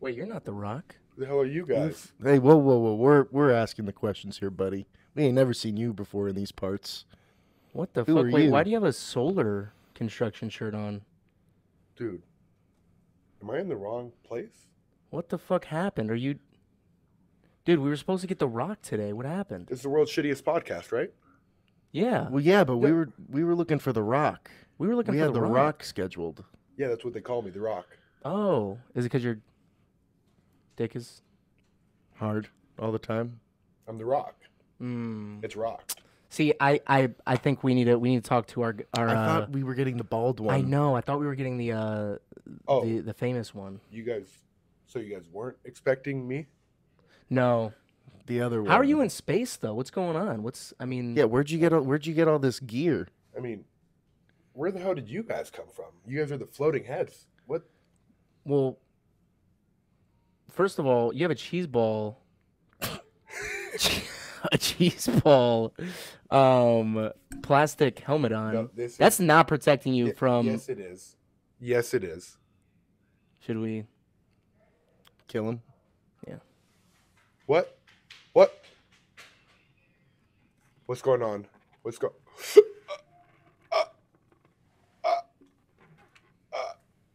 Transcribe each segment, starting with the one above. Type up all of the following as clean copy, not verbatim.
Wait, you're not The Rock. Who the hell are you guys? Hey, whoa. We're asking the questions here, buddy. We ain't never seen you before in these parts. What the Who fuck? are Wait, you? why do you have a solar construction shirt on? Dude, am I in the wrong place? What the fuck happened? Are you... Dude, we were supposed to get The Rock today. What happened? It's the world's shittiest podcast, right? Yeah. Well, yeah, but we were looking for The Rock. We were looking We for had The The Rock. Rock scheduled. Yeah, that's what they call me, The Rock. Oh. Is it because your dick is... Hard all the time. I'm The Rock. Mm. It's Rock. See, I think we need to talk to our I thought we were getting the bald one. I know. I thought we were getting the famous one. You guys weren't expecting me? No. The other one. How are you in space though? What's going on? Yeah, where'd you get all this gear? I mean, where the hell did you guys come from? You guys are the floating heads. What? Well, first of all, you have a cheese ball. A cheese ball plastic helmet on. No, That's not protecting you from... Yes, it is. Yes, it is. Should we... Kill him? Yeah. What? What's going on?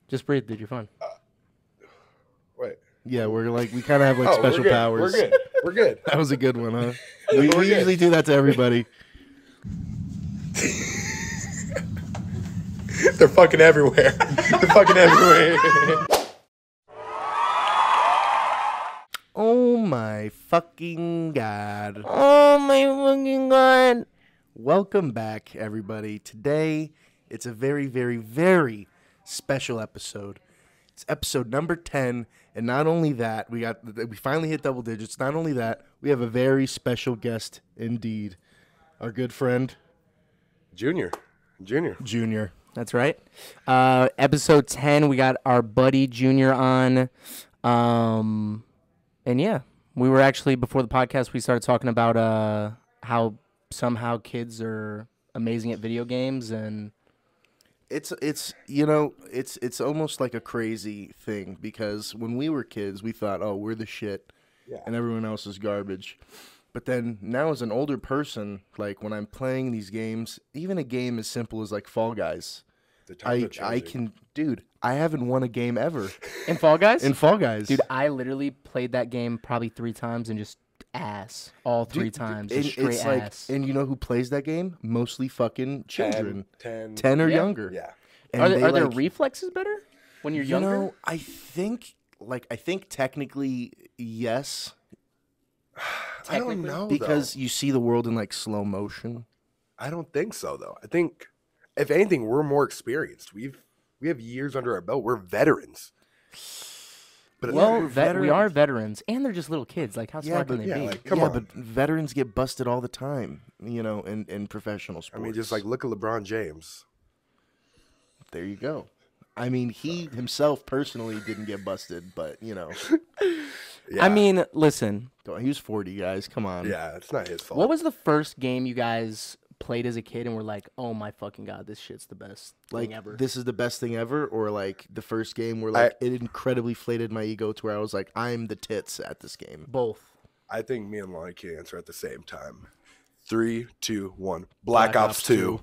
Just breathe, dude. You're fine. Wait. Yeah, we kind of have special powers. We're good. That was a good one, huh? We usually do that to everybody. They're fucking everywhere. Oh my fucking god. Oh my fucking god. Welcome back, everybody. Today, it's a very, very, very special episode. It's episode number 10, and not only that, we finally hit double digits. Not only that, we have a very special guest indeed. Our good friend, Junior. Junior. That's right. Episode 10, we got our buddy Junior on. And yeah, we were actually, before the podcast, we started talking about how somehow kids are amazing at video games, and It's almost like a crazy thing, because when we were kids, we thought, oh, we're the shit, and everyone else is garbage. But then now as an older person, like when I'm playing these games, even a game as simple as like Fall Guys, I haven't won a game ever. in Fall Guys? In Fall Guys. Dude, I literally played that game probably 3 times and just ass all 3 times. Just straight it's ass. And you know who plays that game? Mostly fucking children. 10 or Yeah. younger. Yeah. And Are their reflexes better when you're younger? know, I think technically yes. I don't know, Because you see the world in like slow motion. I don't think so, though. I think, if anything, we're more experienced. We have years under our belt. We're veterans. But Well, we are veterans, and they're just little kids. Like, how smart can they be? like, come on. But veterans get busted all the time, in professional sports. I mean, just like look at LeBron James. There you go. I mean, he himself personally didn't get busted, but, Yeah. I mean, listen. he was 40, guys. Come on. Yeah, it's not his fault. What was the first game you guys played as a kid and were like, oh my fucking god, this shit's the best thing ever? This is the best thing ever, or like the first game where like it incredibly inflated my ego to where I was like, I'm the tits at this game. Both. I think me and Lonnie can answer at the same time. 3, 2, 1. Black Ops 2.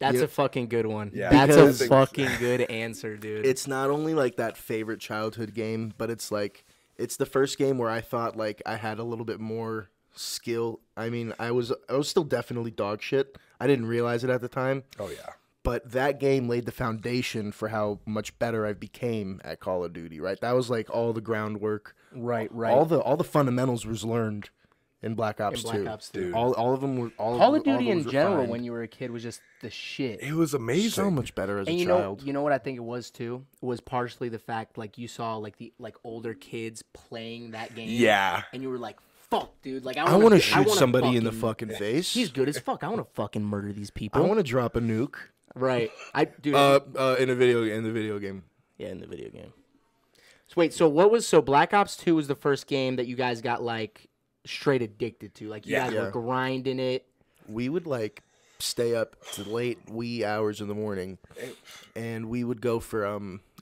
That's a fucking good one. Yeah. That's Because- a fucking good answer, dude. It's not only like that favorite childhood game, but it's like it's the first game where I thought like I had a little bit more skill. I mean, I was still definitely dog shit. I didn't realize it at the time. Oh, yeah. But that game laid the foundation for how much better I became at Call of Duty, right? That was like all the groundwork. right. All the fundamentals was learned in Black Ops 2. Dude. All of them were Call of Duty in general refined. when you were a kid was just the shit. It was amazing. So much better as And a you child. know what I think it was too? It was partially the fact like you saw like the older kids playing that game. Yeah. And you were like, fuck, dude. Like I want to shoot somebody in the fucking face. He's good as fuck. I want to fucking murder these I people. want to drop a nuke. Right. Dude. In the video game. Yeah, in the video game. So wait, so Black Ops 2 was the first game that you guys got like straight addicted to. Like you guys were grinding it. We would like stay up to late wee hours in the morning, and we would go for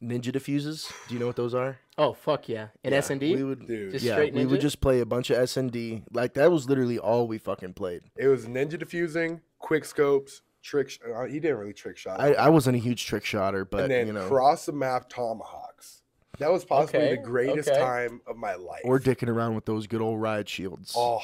ninja diffuses. Do you know what those are? Oh fuck yeah! In S&D, We would, Dude. just yeah, straight we ninja? would just play a bunch of S&D. Like that was literally all we fucking played. It was ninja diffusing, quick scopes, he didn't really trick shot. I wasn't a huge trick shotter, but and then you know, cross the map tomahawks. That was possibly Okay, the greatest okay. time of my life. or dicking around with those good old riot shields oh,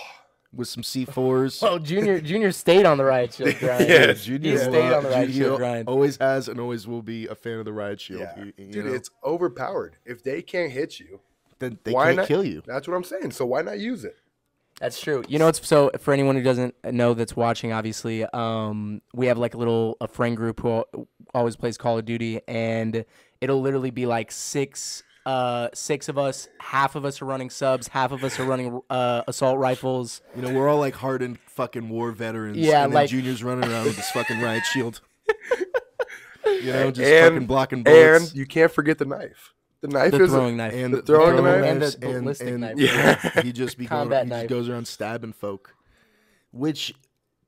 with some C4s. Oh, Junior stayed on the riot shield grind. Yeah, Junior he stayed on the riot Junior shield grind. always has and always will be a fan of the riot shield. yeah. You Dude, know? it's overpowered. If they can't hit you, then they why can't not kill you. That's what I'm saying. So why not use it? That's true. You know, it's so for anyone who doesn't know that's watching. Obviously, we have like a friend group who always plays Call of Duty, and it'll literally be like six of us. Half of us are running subs. Half of us are running assault rifles. You know, we're all like hardened fucking war veterans. Yeah, and then like- Junior's running around with this fucking riot shield. You know, just And- fucking blocking bullets. And you can't forget the knife. The knife The is throwing knife. And The throwing knife? And the ballistic knife. Yeah. he just Combat knife. goes around stabbing folk, which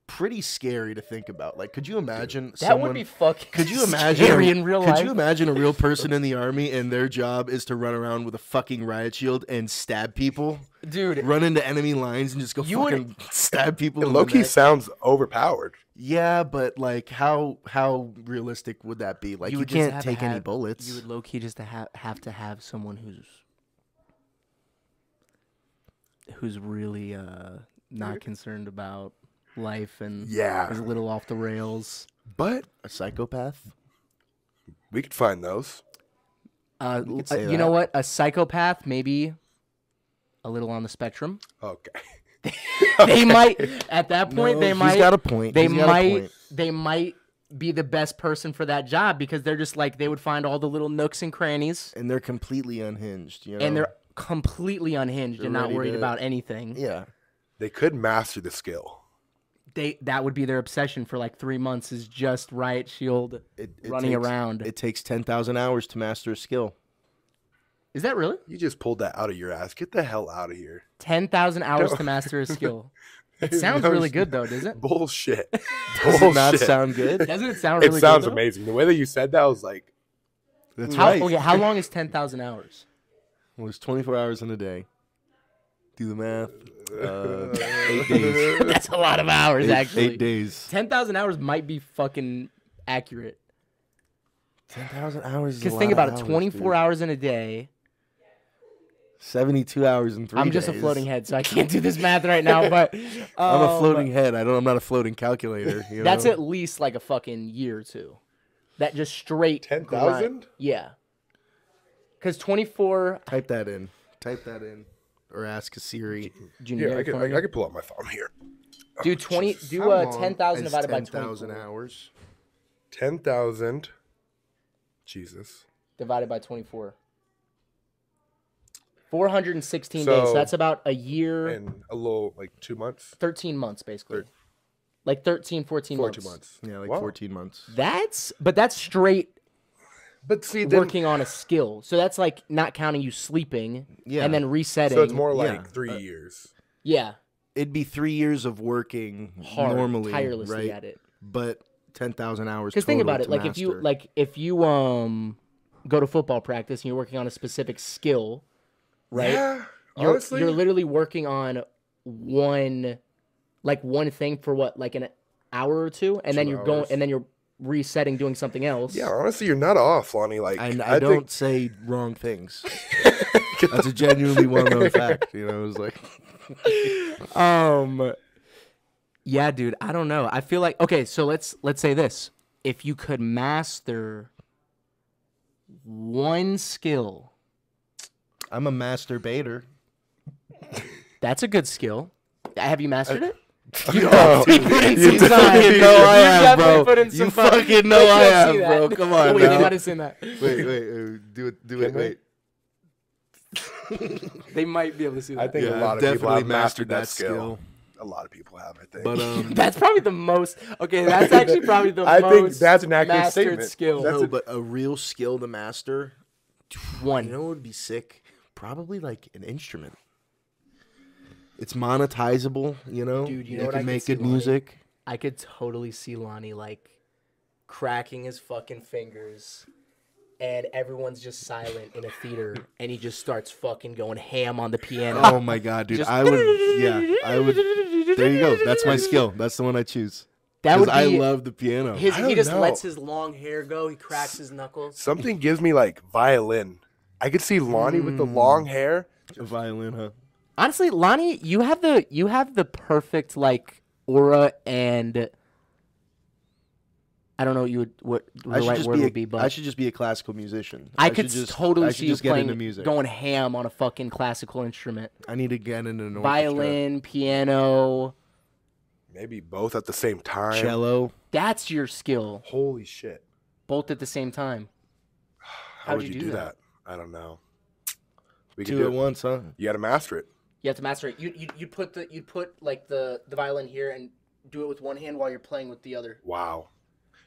pretty scary to think about. Like, could you imagine That someone? would be fucking. Could you imagine? scary in real life? Could you imagine a real person in the army and their job is to run around with a fucking riot shield and stab people, Dude, run into enemy lines and just go You would- fucking stab people? in the Low-key neck? sounds overpowered. Yeah, but like, how realistic would that be? Like, you would just can't have to take any have- bullets. You would low key just have to have someone who's really not concerned about life and Yeah. is a little off the rails. But A psychopath? we could find those. could say You know that. what? A psychopath, maybe a little on the spectrum. Okay. They might at that point. No, they he's might. got a point. They He's got a might. point. They might be the best person for that job because they're just like they would find all the little nooks and crannies, And they're completely unhinged. You know? and they're completely unhinged and not ready worried to- about anything. yeah. They could master the skill. That would be their obsession for like 3 months is just riot shield It running takes- around. It takes 10,000 hours to master a skill. Is that really You just pulled that out of your ass. Get the hell out of here. 10,000 hours No. to master a skill? It sounds really good though, does it? Bullshit. Does it not sound good? Doesn't it sound It really sounds good? though? amazing. The way that you said that, I was like, That's How, right. okay, how long is 10,000 hours? Well, it's 24 hours in a day. Do the math. 8 days. That's a lot of hours, actually. 8 days. 10,000 hours might be fucking accurate. 10,000 hours is Because think about it, 24 hours in a day. 72 hours in 3 days. I'm just a floating head, so I can't do this math right now. But I'm a floating head. I'm not a floating calculator. You That's know? at least like a fucking year or two. That just straight 10,000? grind. Yeah. Because 24. Type that in. Type that in. Or ask a Siri. Junior, yeah, I phone could pull up my phone here. do 20. Do How long 10,000 is divided by 10,000 24. hours. 10,000. Jesus. Divided by 24. 416 days. So- So that's about a year, And a little, like 2 months. 13 months basically. Like 13, 14 4 months. 2 months. Yeah, like Wow. 14 months. That's straight But see, then, working on a skill. So that's like not counting you sleeping Yeah. and then resetting. so it's more like Yeah. 3 years. Yeah, It'd be 3 years of working hard, normally, tirelessly right? at it. But 10,000 hours. Because think total about it, to like master. if you go to football practice and you're working on a specific skill, right? Yeah. You're, Honestly, you're literally working on one thing for what, like an hour or two, and then 2 you're going, hours. and then you're resetting, doing something else. yeah, honestly, you're not off, Lonnie. Like, I don't say wrong things. That's a genuinely well-known fact. You know, it was like, Yeah, dude, I don't know. I feel like okay, so let's say this. If you could master one skill, I'm a masturbator. that's a good skill. Have you mastered it? You put in some you time. fucking know I You have, definitely bro. put in some You fucking- fucking know They I can't have, see that. bro. Come on Wait, they now. gotta send that. Wait, do it, wait. They might be able to see that. I think a lot of people have mastered that skill. A lot of people have, I think. But That's probably the most. Okay, that's actually probably the I most. think that's an accurate mastered statement. skill. That's no, but a real skill to master. One. You know what would be sick? Probably like an instrument. It's monetizable, you know. Dude, you You know what I can can make see, good Lonnie? music. I could totally see Lonnie like cracking his fucking fingers, and everyone's just silent in a theater, and he just starts fucking going ham on the piano. Oh my god, dude! Just- I would. There you go. That's my skill. That's the one I choose. That would Because I be love the piano. I he don't just know. lets his long hair go. He cracks his knuckles. Something gives me like violin. I could see Lonnie with the long hair. A violin, huh? Honestly, Lonnie, you have the perfect like aura, and I don't know what the right word would be, but I should just be a classical musician. I could should just, totally I should see you just get into playing, music. going ham on a fucking classical instrument. I need to get into an orchestra. Violin, piano. Maybe both at the same time. cello. That's your skill, Holy shit. both at the same time. How How'd would you you do do that? that? I don't know. We could Two do at it. once, huh? You got to master it. You have to master it. You'd put like the violin here and do it with one hand while you're playing with the other. Wow.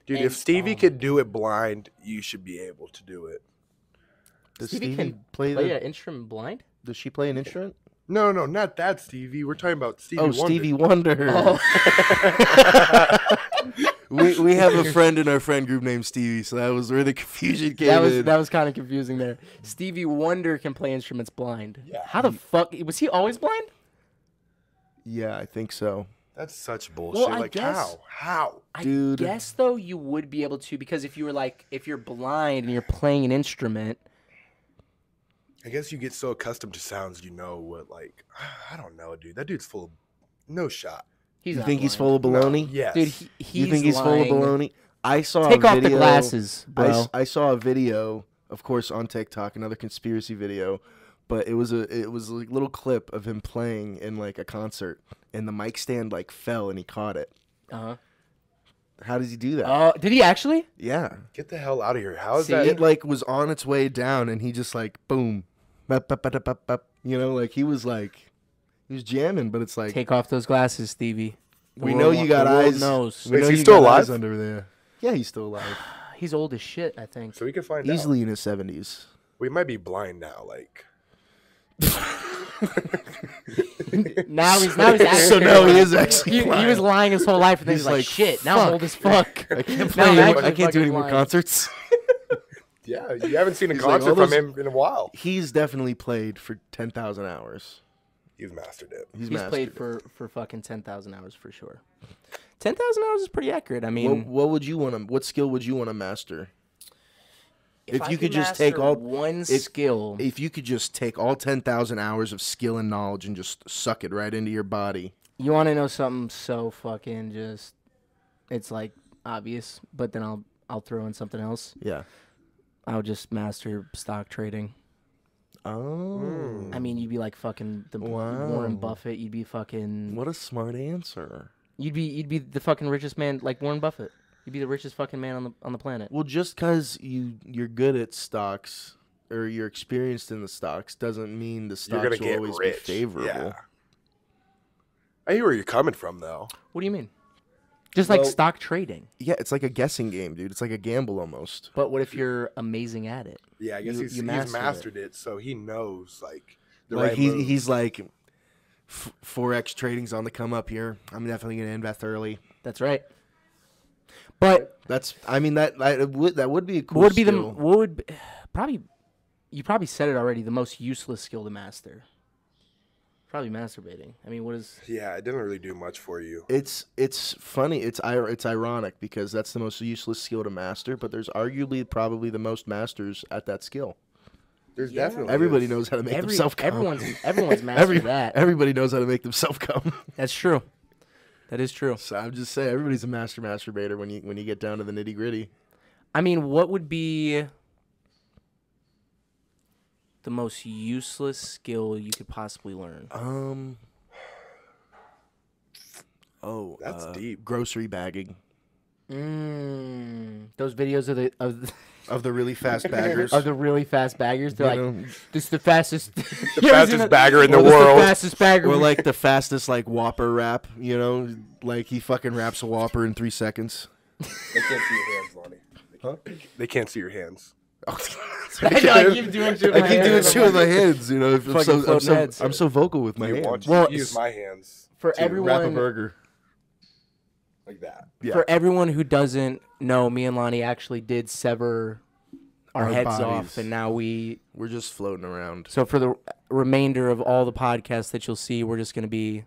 Dude, And- if Stevie oh. could do it blind, you should be able to do it. Does Stevie Stevie can play play the? an instrument blind. Does she play an instrument? No, not that Stevie. We're talking about Stevie Oh, Wonder. Stevie Wonder. Oh. we have a friend in our friend group named Stevie, so that was where the confusion came in. That was kind of confusing there. Stevie Wonder can play instruments blind. Yeah. How the fuck was he always blind? Yeah, I think so. That's such bullshit. I Like, guess- how? Dude. I guess though you would be able to, because if you're blind and you're playing an instrument, I guess you get so accustomed to sounds, you know what, like, I don't know, dude. That dude's full of no shot. he's You not think he's blind. full of baloney? Yes. Dude, he's You think he's full of lying. baloney? I saw Take a off video. the glasses, bro. I saw a video, of course, on TikTok, another conspiracy video, but it was a little clip of him playing in like a concert, and the mic stand like fell, and he caught it. Uh-huh. How does he do that? Oh, did he actually? Yeah, Get the hell out of here. How is See, that? it like was on its way down, and he just like boom, bap, bap, bap, bap, bap. You know, like he was jamming, but it's like Take off those glasses, Stevie. The we world know you got the world eyes. knows. We Wait, know is he you still got eyes alive? under there. Yeah, he's still alive. He's old as shit, I think. So we can find out. Easily in his 70s. We might be blind now, like. Now he's actually So now he is actually He blind. was lying his whole life, and then he's He's like, like, shit. Now I'm old as fuck. I can't Now play I'm anymore. actually I can't do fucking any more blind. concerts. Yeah, you haven't seen a He's like, concert all from those- him in a while. He's definitely played for 10,000 hours. You've mastered it. He's mastered played it. for fucking 10,000 hours for sure. 10,000 hours is pretty accurate. I mean, What would you want to? What skill would you want to master? if I you could just take master all- one if- skill, If you could just take all 10,000 hours of skill and knowledge and just suck it right into your body. you want to know something so fucking just, it's like obvious, but then I'll throw in something else. Yeah. I would just master stock trading. Oh. I mean, you'd be like fucking the Wow. Warren Buffett. You'd be fucking. What a smart answer. You'd be the fucking richest man, like Warren Buffett. You'd be the richest fucking man on the planet. Well, just because you're good at stocks or you're experienced in the stocks doesn't mean the You're stocks gonna will get always rich. be favorable. Yeah. I hear where you're coming from, though. What do you mean? Just like Well- stock trading. Yeah, it's like a guessing game, dude. It's like a gamble almost. But what if you're amazing at it? Yeah, I guess You he's mastered mastered it, so he knows like the Like right he's moves. he's like forex trading's on the come up here. I'm definitely gonna invest early. That's right. But That's I mean that would be a cool. what would be the skill. what would be, probably you probably said it already, the most useless skill to master? Probably masturbating. I mean, what is Yeah, it didn't really do much for you. It's funny. It's ironic because that's the most useless skill to master, but there's arguably probably the most masters at that skill. There's Yeah. definitely Everybody is. knows how to make themselves come. everyone's mastered that. Everybody knows how to make themselves come. That's true. That is true. So I'm just saying, everybody's a master masturbator when you get down to the nitty gritty. I mean, what would be the most useless skill you could possibly learn? That's deep. Grocery bagging Those videos of the really fast baggers. of the really fast baggers. They're You like, know, this is the fastest, The fastest bagger in the This is world. the fastest bagger. or like the fastest like Whopper rap. You know, like he fucking raps a Whopper in 3 seconds. They can't see your hands, Lonnie. Huh? They can't see your hands. I keep doing shit. I keep doing shit with my hands, you know. Fucking floating heads. I'm so vocal with my You hands. want Well, to use my hands. For to everyone, Wrap a burger. like that. Yeah. For everyone who doesn't know, me and Lonnie actually did sever our heads bodies. off, and now We're just floating around. So for the remainder of all the podcasts that you'll see, we're just going to be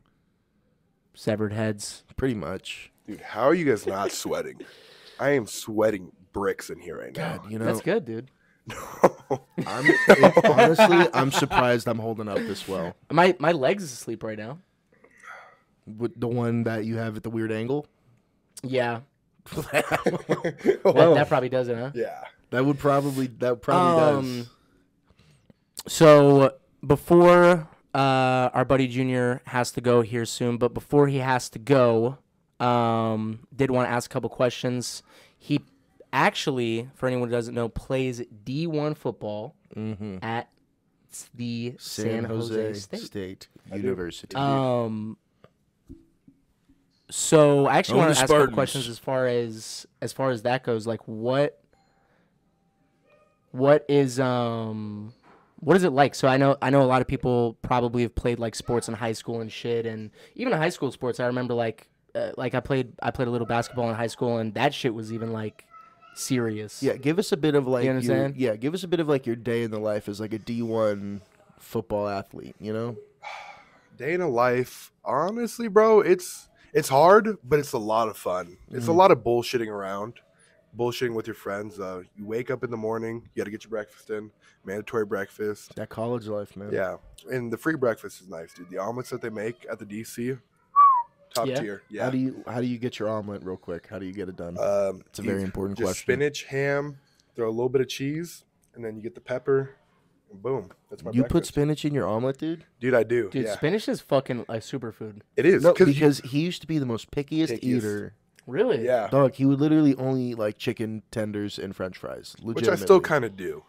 severed heads. Pretty much. Dude, how are you guys not sweating? I am sweating bricks in here right now. God, you know, That's good, dude. honestly, I'm surprised I'm holding up this well. My legs is asleep right now. With the one that you have at the weird angle? Yeah. Oh, That probably does it, huh? yeah. That probably does. So before our buddy Junior has to go here soon, but before he has to go, did want to ask a couple questions. He actually, for anyone who doesn't know, plays D1 football at the San Jose State University. So I actually Own want the to ask a couple Spartans. questions as far as that goes. Like what is it like? So I know a lot of people probably have played like sports in high school and shit, and even in high school sports. I remember like I played a little basketball in high school, and that shit was even like serious. Yeah, give us a bit of like You understand? give us a bit of like your day in the life as like a D1 football athlete, you know? Day in a life, honestly, bro, it's hard, but it's a lot of fun. It's a lot of bullshitting around, bullshitting with your friends. You wake up in the morning, you got to get your breakfast in, mandatory breakfast. That college life, man. Yeah, and the free breakfast is nice, dude. The omelets that they make at the DC, top Yeah. tier. Yeah. How do you get your omelet real quick? How do you get it done? It's a you very important just question. Spinach, ham, throw a little bit of cheese, and then you get the pepper, and boom, that's my You put breakfast. spinach in your omelet, dude? Dude, I do. Dude, yeah. spinach is fucking a superfood. It is. No, 'cause you- because he used to be the most pickiest eater. Really? yeah, Dog, he would literally only eat like chicken tenders and french fries. which I still kind of do.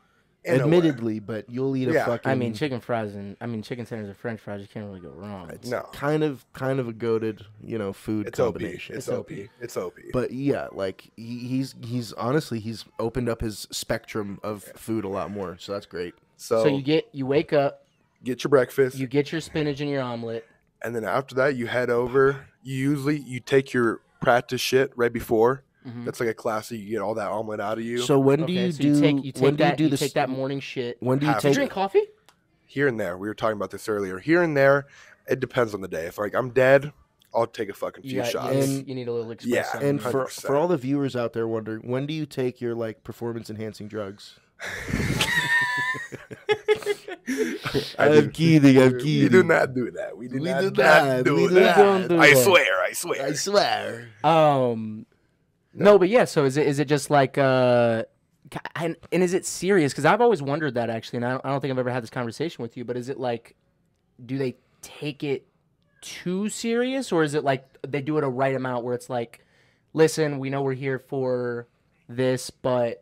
in a way. Admittedly, but you'll eat a Yeah. fucking. I mean, chicken tenders and French fries. You can't really go wrong. it's No. kind of a goaded, food It's OP. combination. It's OP. It's OP. But yeah, like he's honestly he's opened up his spectrum of food a lot more, so that's great. So, So you wake up, get your breakfast, you get your spinach and your omelet. and then after that you head over. You take your practice shit right before. That's like a classic. You get all that omelet out of you. So when do Okay, you so do? you take when do you that do you this? take that morning shit. When do you Half Do you take? drink coffee? here and there, we were talking about this earlier. Here and there, it depends on the day. If like I'm dead, I'll take a fucking few shots. You need a little espresso. Yeah, And 100%. for all the viewers out there wondering, when do you take your like performance enhancing drugs? I'm kidding. I'm We do not do that. We do We not, do not not. do We do that. not do I that. swear. I swear. I swear. No, but yeah. So is it just like and is it serious? Because I've always wondered that actually, and I don't think I've ever had this conversation with you. But is it like, do they take it too serious, or is it like they do it a right amount where it's like, listen, we know we're here for this, but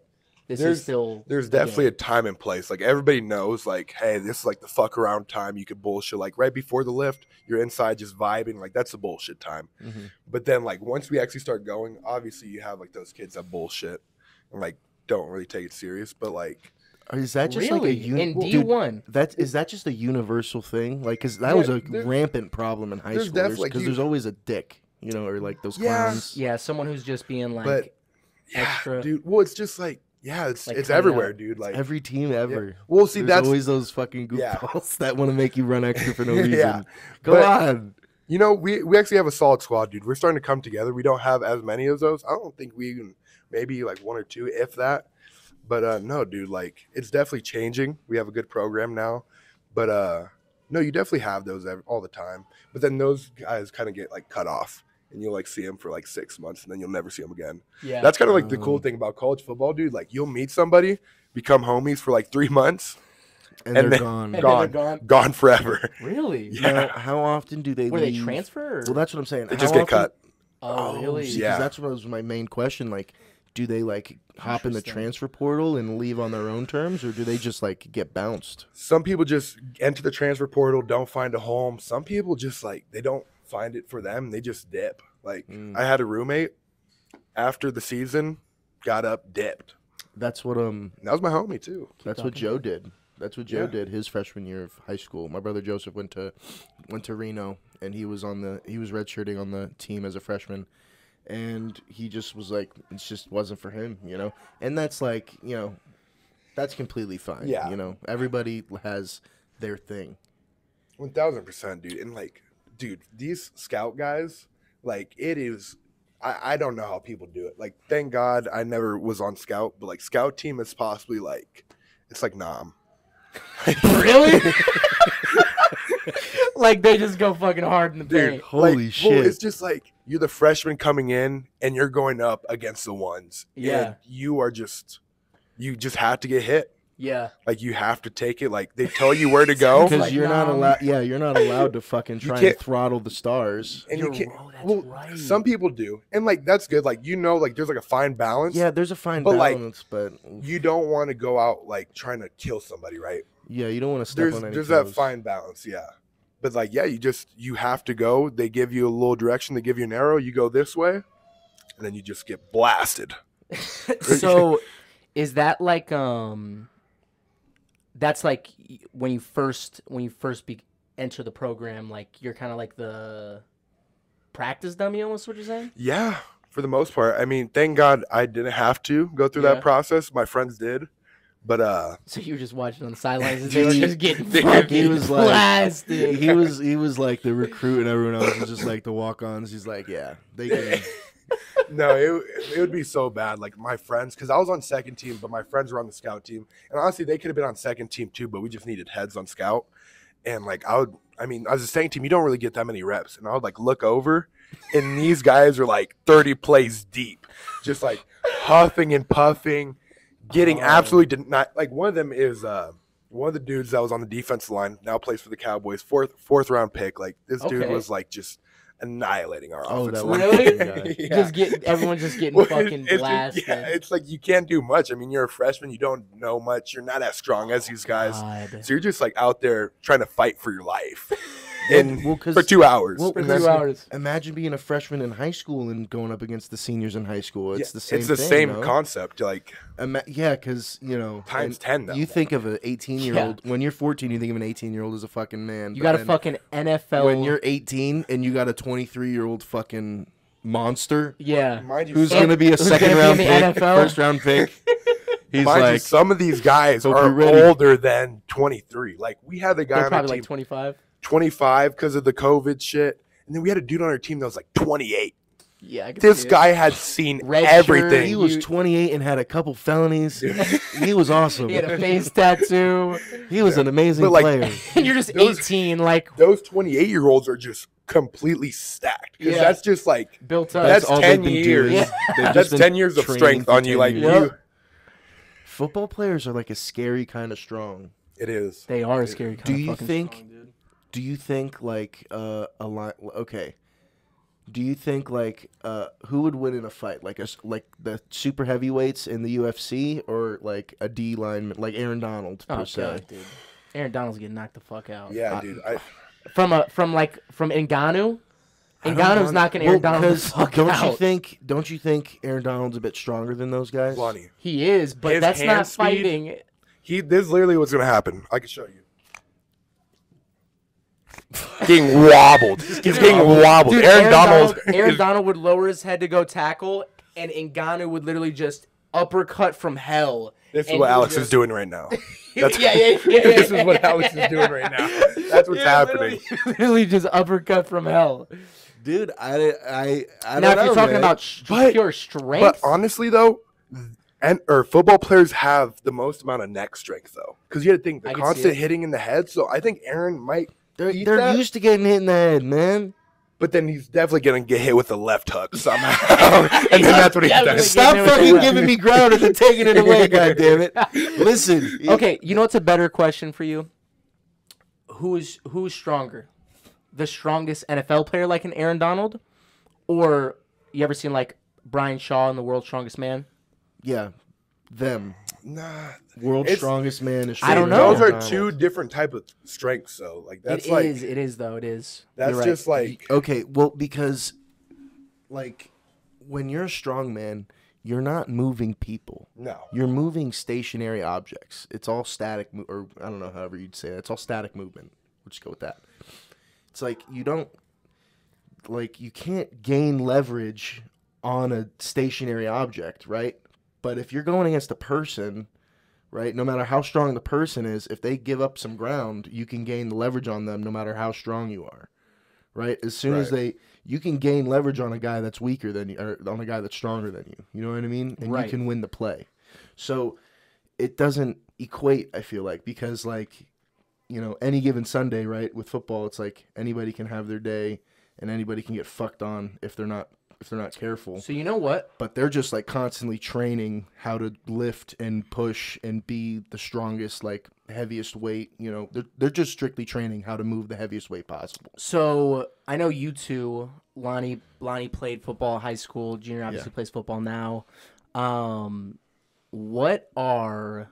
this is still There's a definitely game. a time and place. Like everybody knows, like, hey, this is like the fuck around time. You could bullshit. Like right before the lift, you're inside just vibing. Like that's the bullshit time. But then like once we actually start going, obviously you have like those kids that bullshit and like don't really take it serious. But like Is that just really like a in dude, D1. is that just a universal thing? Like, cause that Yeah, was a there- rampant problem in high there's school. definitely, Because like, there's always a dick, or like those Yeah. clowns. Yeah, someone who's just being like but yeah, extra. dude. Well, it's just like it's Like it's coming everywhere, out. dude. Like Every team ever. Well, see, There's that's always those fucking Yeah. goofballs that want to make you run extra for no reason. Yeah. Go But- on. you know, we actually have a solid squad, dude. We're starting to come together. We don't have as many of those. I don't think we even maybe like one or two, if that. But no, dude, like it's definitely changing. We have a good program now. But no, you definitely have those all the time. But then those guys kind of get like cut off, and you'll like see them for like 6 months, and then you'll never see them again. Yeah. That's kind of like the cool thing about college football, dude. Like you'll meet somebody, become homies for like 3 months, And, and they're then- gone. And then gone, they're gone. gone forever. Really? Yeah. Now, how often do they Were they leave? transfer? Or? Well, that's what I'm saying. They How just get often- cut. Oh, really? see, 'cause Yeah. that's what was my main question. Like, do they like hop in the Interesting. transfer portal and leave on their own terms, or do they just like get bounced? Some people just enter the transfer portal, don't find a home. Some people just like they don't find it for them. They just dip. Like I had a roommate after the season, got up, dipped. That's what And that was my homie too. That's what Joe did. That's what Joe Yeah. did his freshman year of high school. My brother Joseph went to Reno, and he was redshirting on the team as a freshman. and he just was like, it just wasn't for him, you know. And that's like, you know, that's completely fine. Yeah. You know, everybody has their thing. 1000%, dude. And like, dude, these scout guys, like, it is. I don't know how people do it. Like, thank God I never was on scout, but like, scout team is possibly like, it's like Nam. Really? Like they just go fucking hard in the Dude, paint. Holy like, shit. Well, it's just like you're the freshman coming in and you're going up against the ones. Yeah. And you just have to get hit. Yeah. Like, you have to take it. Like, they tell you where to go. Because like you're not Nam. allowed. Yeah, you're not allowed to fucking try and can't- throttle the stars. And you You're- can't. oh, that's Well, right. some people do. And like, that's good. Like, you know, like, there's like a fine balance. Yeah, there's a fine But, like, balance, but You don't want to go out like trying to kill somebody, right? yeah, you don't want to step on any There's toes. that fine balance, yeah. But like, yeah, you have to go. They give you a little direction. They give you an arrow. You go this way, and then you just get blasted. So, is that like that's like when you first enter the program, like you're kind of like the practice dummy, almost what you're saying? Yeah, for the most part. I mean, thank God I didn't have to go through Yeah. that process. My friends did, but So you were just watching on the sidelines as they were just getting Dude, fucking he was like- blasted. he was like the recruit, and everyone else was just like the walk-ons. He's like, yeah, they can. no, it would be so bad. Like, my friends, because I was on second team, but my friends were on the scout team, and honestly, they could have been on second team too, but we just needed heads on scout. And like, as a second team, you don't really get that many reps, and I would like look over, and these guys are like 30 plays deep, just like huffing and puffing, getting absolutely not. Like, one of them is one of the dudes that was on the defensive line, now plays for the Cowboys, fourth round pick. Like, this dude Okay. was like just annihilating our Oh, offensive that line. was- Really? Yeah. Just everyone's just getting Well, fucking blasted. it's like you can't do much. I mean, you're a freshman, you don't know much, you're not as strong as these guys. God. So you're just like out there trying to fight for your life. And Well, 'cause- for 2 hours. well, For And 2 that's- hours. Imagine being a freshman in high school and going up against the seniors in high school. It's the same. It's the thing, same no? concept. Like, Yeah, because you know, Times and 10 though. You think of an 18-year-old when you're 14. You think of an 18-year-old as a fucking man. You but got a then fucking NFL. when you're 18 and you got a 23-year-old fucking monster yeah. mind you, who's some, going to be a Who's gonna second be round in the pick, NFL? first round pick. He's mind you, like, some of these guys hope are you're ready. older than 23. Like, we had the guy They're on our probably team, like 25. 25 because of the COVID shit. And then we had a dude on our team that was like 28. Yeah. I can This see it. guy had seen Red shirt, everything. he was 28 and had a couple felonies. He was awesome. He had a face tattoo. He was an amazing But, like, player. And you're just Those- 18, like Those 28-year-olds are just completely stacked. Because Yeah. that's just like, built up. that's all 10 they've been years. doing. Yeah. They've just That's been 10 years of training strength for on you. 10 Like, years. you, Football players are like a scary kind of strong. it is. They are a scary kind Do of you fucking think- strong, dude. Do you think like a line? Okay. Do you think like who would win in a fight? Like like the super heavyweights in the UFC or like a D lineman like Aaron Donald per Oh se? god, dude. Aaron Donald's getting knocked the fuck out. Yeah, dude. From Ngannou. don't Ngannou's want- knocking Aaron Donald the because fuck don't out. you think Aaron Donald's a bit stronger than those guys? Lonnie. He is, but His that's hand not speed- fighting. This is literally what's going to happen. I can show you. Getting wobbled. He's getting wobbled. Dude, Aaron Donald. Aaron Donald would lower his head to go tackle, and Ngannou would literally just uppercut from hell. This is and what he would Alex is just- doing right now. Yeah, That's, yeah, yeah, yeah. This is what Alex is doing right now. That's what's happening. Literally just uppercut from hell. Dude, I don't Now, if know, you're talking man. about But- pure strength, But honestly, though, football players have the most amount of neck strength, though, because you had to think I the can see constant it. hitting in the head. So I think Aaron might. they're eat they're that, used to getting hit in the head, man. but then he's definitely gonna get hit with the left hook somehow, and then that's what he Definitely does. get Stop hit with the fucking left. giving me ground and then taking it away, goddammit. Listen. okay, you know what's a better question for you? Who's stronger? The strongest NFL player like an Aaron Donald? Or you ever seen like Brian Shaw in The World's Strongest Man? Yeah. Them. Nah, World's It's- strongest man is I don't stronger know. than those are Donald. two different type of strengths. So like that's It like is though, it is. that's You're right. just like Okay, well, because, like, when you're a strong man, you're not moving people. no. You're moving stationary objects. It's all static, or I don't know, however you'd say it. It's all static movement. We'll just go with that. It's like you don't, like, you can't gain leverage on a stationary object, right? But if you're going against a person, right, no matter how strong the person is, if they give up some ground, you can gain the leverage on them no matter how strong you are, right? As soon as you can gain leverage on a guy that's weaker than you, or on a guy that's stronger than you. You know what I mean? And you can win the play. So it doesn't equate, I feel like, because like, you know, any given Sunday, right, with football, it's like anybody can have their day and anybody can get fucked on if they're not careful. So you know what? But they're just like constantly training how to lift and push and be the strongest, like heaviest weight. You know, they're just strictly training how to move the heaviest weight possible. So I know you two, Lonnie played football in high school. Junior obviously plays football now. What are,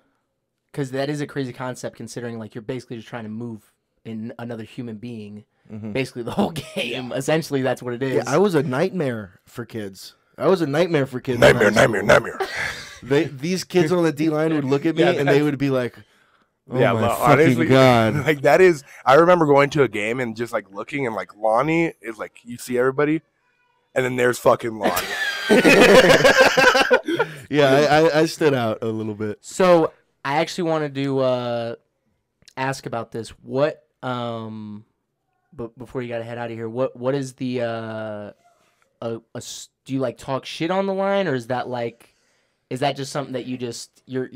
because that is a crazy concept considering like you're basically just trying to move in another human being. Basically the whole game. Essentially, that's what it is. Yeah, I was a nightmare for kids. Nightmare. These kids on the D line would look at me and they would be like, "Oh my fucking honestly, god!" Like that is. I remember going to a game and just like looking and like Lonnie is like you see everybody, and then there's fucking Lonnie. Yeah, I stood out a little bit. So I actually wanted to ask about this. What but before you got to head out of here, what is the do you like talk shit on the line, or is that just something that you just you're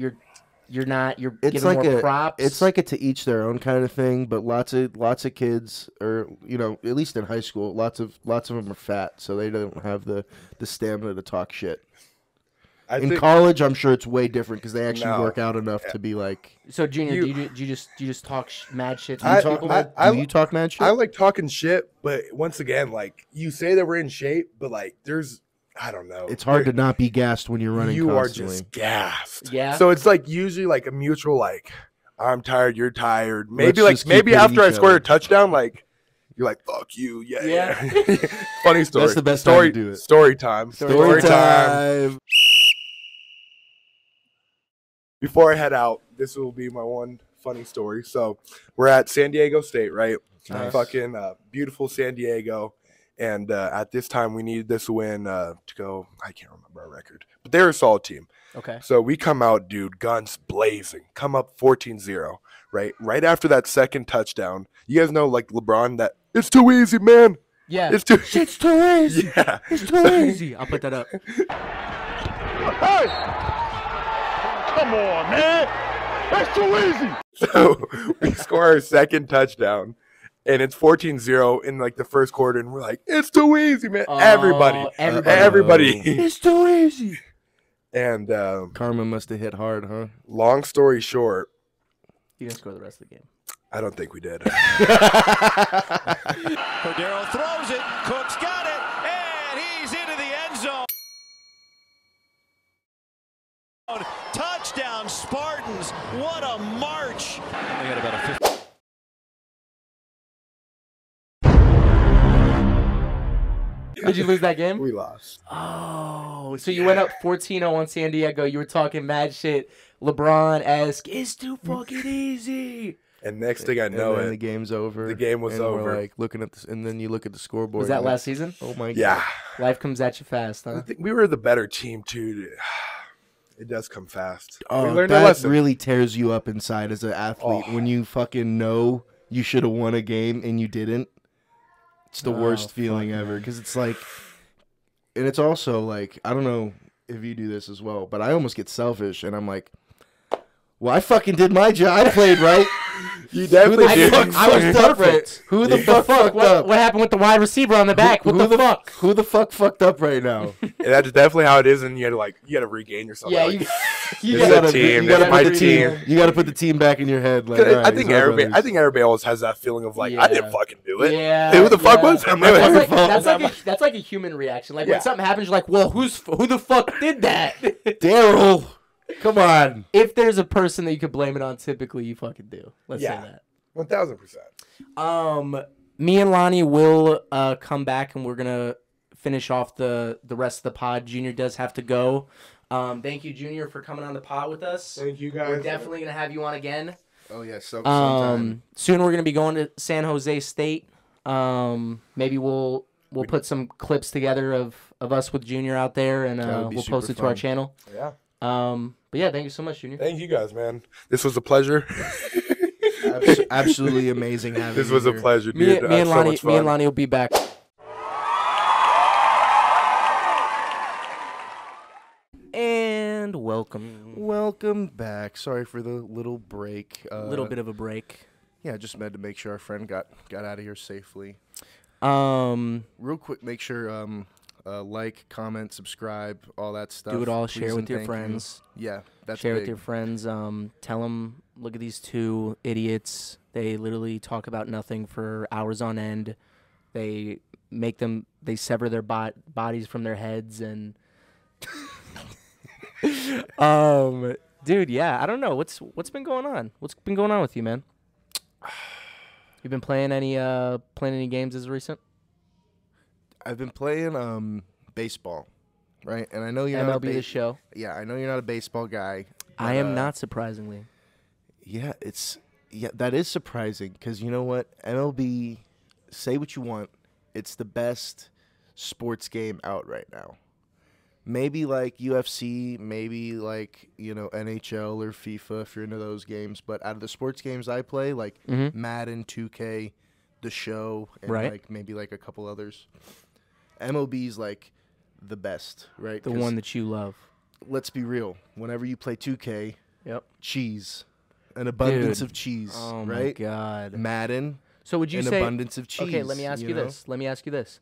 giving like more props? It's like a to each their own kind of thing, but lots of kids, or you know, at least in high school, lots of them are fat, so they don't have the stamina to talk shit. In college, I'm sure it's way different because they actually work out enough to be like. So, Junior, do you just talk mad shit? Do you talk mad shit? I like talking shit, but once again, like you say that we're in shape, but like I don't know. It's hard to not be gassed when you're running. You constantly. are just gassed. Yeah. So it's like usually like a mutual like I'm tired, you're tired. Maybe after I scored a touchdown, like. You're like, fuck you, yeah. Funny story. That's the best story. time to do it. Story time. Story time. Before I head out, this will be my one funny story. So we're at San Diego State, right? Nice. Fucking beautiful San Diego. And at this time, we needed this win to go. I can't remember our record, but they're a solid team. Okay. So we come out, dude, guns blazing. Come up 14-0, right? Right after that second touchdown. You guys know, like LeBron, that it's too easy, man. Yeah. It's too easy. Yeah. It's too easy. I'll put that up. Hey! Come on, man. That's too easy. So we score our second touchdown. And it's 14-0 in like the first quarter, and we're like, it's too easy, man. Everybody. It's too easy. And karma must have hit hard, huh? Long story short, you didn't score the rest of the game. I don't think we did. Cordero throws it. Cook's got it, and he's into the end zone. Touchdown, Spartans! What a march! They got about a 50. Did you lose that game? We lost. Oh, so you went up 14-0 on San Diego. You were talking mad shit. LeBron-esque. It's too fucking easy. And next thing I know, the game's over. The game was over. We're like looking at this, and then you look at the scoreboard. Was that last season? Oh my god! Yeah, life comes at you fast, huh? I think we were the better team too. It does come fast. Oh, we learned that a lesson. really tears you up inside as an athlete when you fucking know you should have won a game and you didn't. It's the worst feeling ever because it's like, and it's also like, I don't know if you do this as well, but I almost get selfish and I'm like, well, I fucking did my job. I played right. You definitely did. I was perfect. Who the fuck fucked up? What happened with the wide receiver on the back? What the fuck? Who the fuck fucked up right now? And that's definitely how it is, and you gotta regain yourself. Yeah, like, you this gotta is a team. You This gotta is my put the team. You got to put the team back in your head. Like, I right, think everybody always has that feeling of like, I didn't fucking do it. Yeah, Who the fuck was it? That's like a human reaction. Like when something happens, you're like, well, who the fuck did that? Daryl. Come on. If there's a person that you could blame it on, typically you fucking do. Let's say that. 1000%. Me and Lonnie will come back and we're gonna finish off the rest of the pod. Junior does have to go. Thank you, Junior, for coming on the pod with us. Thank you guys. We're definitely gonna have you on again. Oh yeah, sometime. Soon we're gonna be going to San Jose State. Maybe we'll put some clips together of of us with Junior out there, and That would be we'll post super it to our fun. channel. Yeah. But yeah, thank you so much, Junior. Thank you guys, man. This was a pleasure. Absolutely amazing having This you was a here. pleasure, Me, dude. me and So Lonnie, much me and fun. Lonnie will be back. And Welcome back. Sorry for the little break. a little bit of a break. Yeah, just had to make sure our friend got out of here safely. Real quick, make sure like, comment, subscribe, all that stuff. do it all. Please Share and with your thank friends. you. Yeah, that's Share big. with your friends. Tell them, look at these two idiots. They literally talk about nothing for hours on end. They sever their bodies from their heads and. Dude, yeah, I don't know what's been going on. What's been going on with you, man? You been playing any games as recent? I've been playing baseball, right? And I know you're not MLB The Show. Yeah, I know you're not a baseball guy. I but, am not, surprisingly. Yeah, that is surprising because you know what? MLB, say what you want, it's the best sports game out right now. Maybe like UFC, maybe like, NHL or FIFA if you're into those games. But out of the sports games I play, like Madden, 2K, The Show, and like maybe like a couple others, MLB's like the best, right? The one that you love. Let's be real. Whenever you play 2K, Yep. cheese. An abundance Dude. of cheese, Oh right? my God. Madden, So would you an say abundance of cheese. Okay, let me ask you know? this.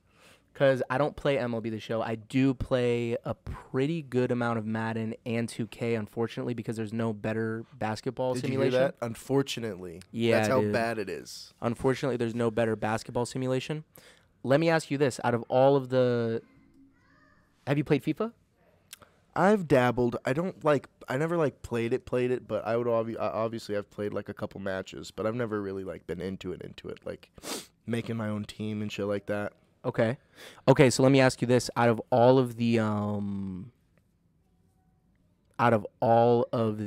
Because I don't play MLB The Show. I do play a pretty good amount of Madden and 2K, unfortunately, because there's no better basketball Did simulation. you hear that? Unfortunately. Yeah, That's how dude. bad it is. Unfortunately, there's no better basketball simulation. Let me ask you this. Out of all of the... Have you played FIFA? I've dabbled. I never played it, but I would obviously I've played like a couple matches, but I've never really like been into it, like making my own team and shit like that. Okay. Okay, so let me ask you this. Out of all of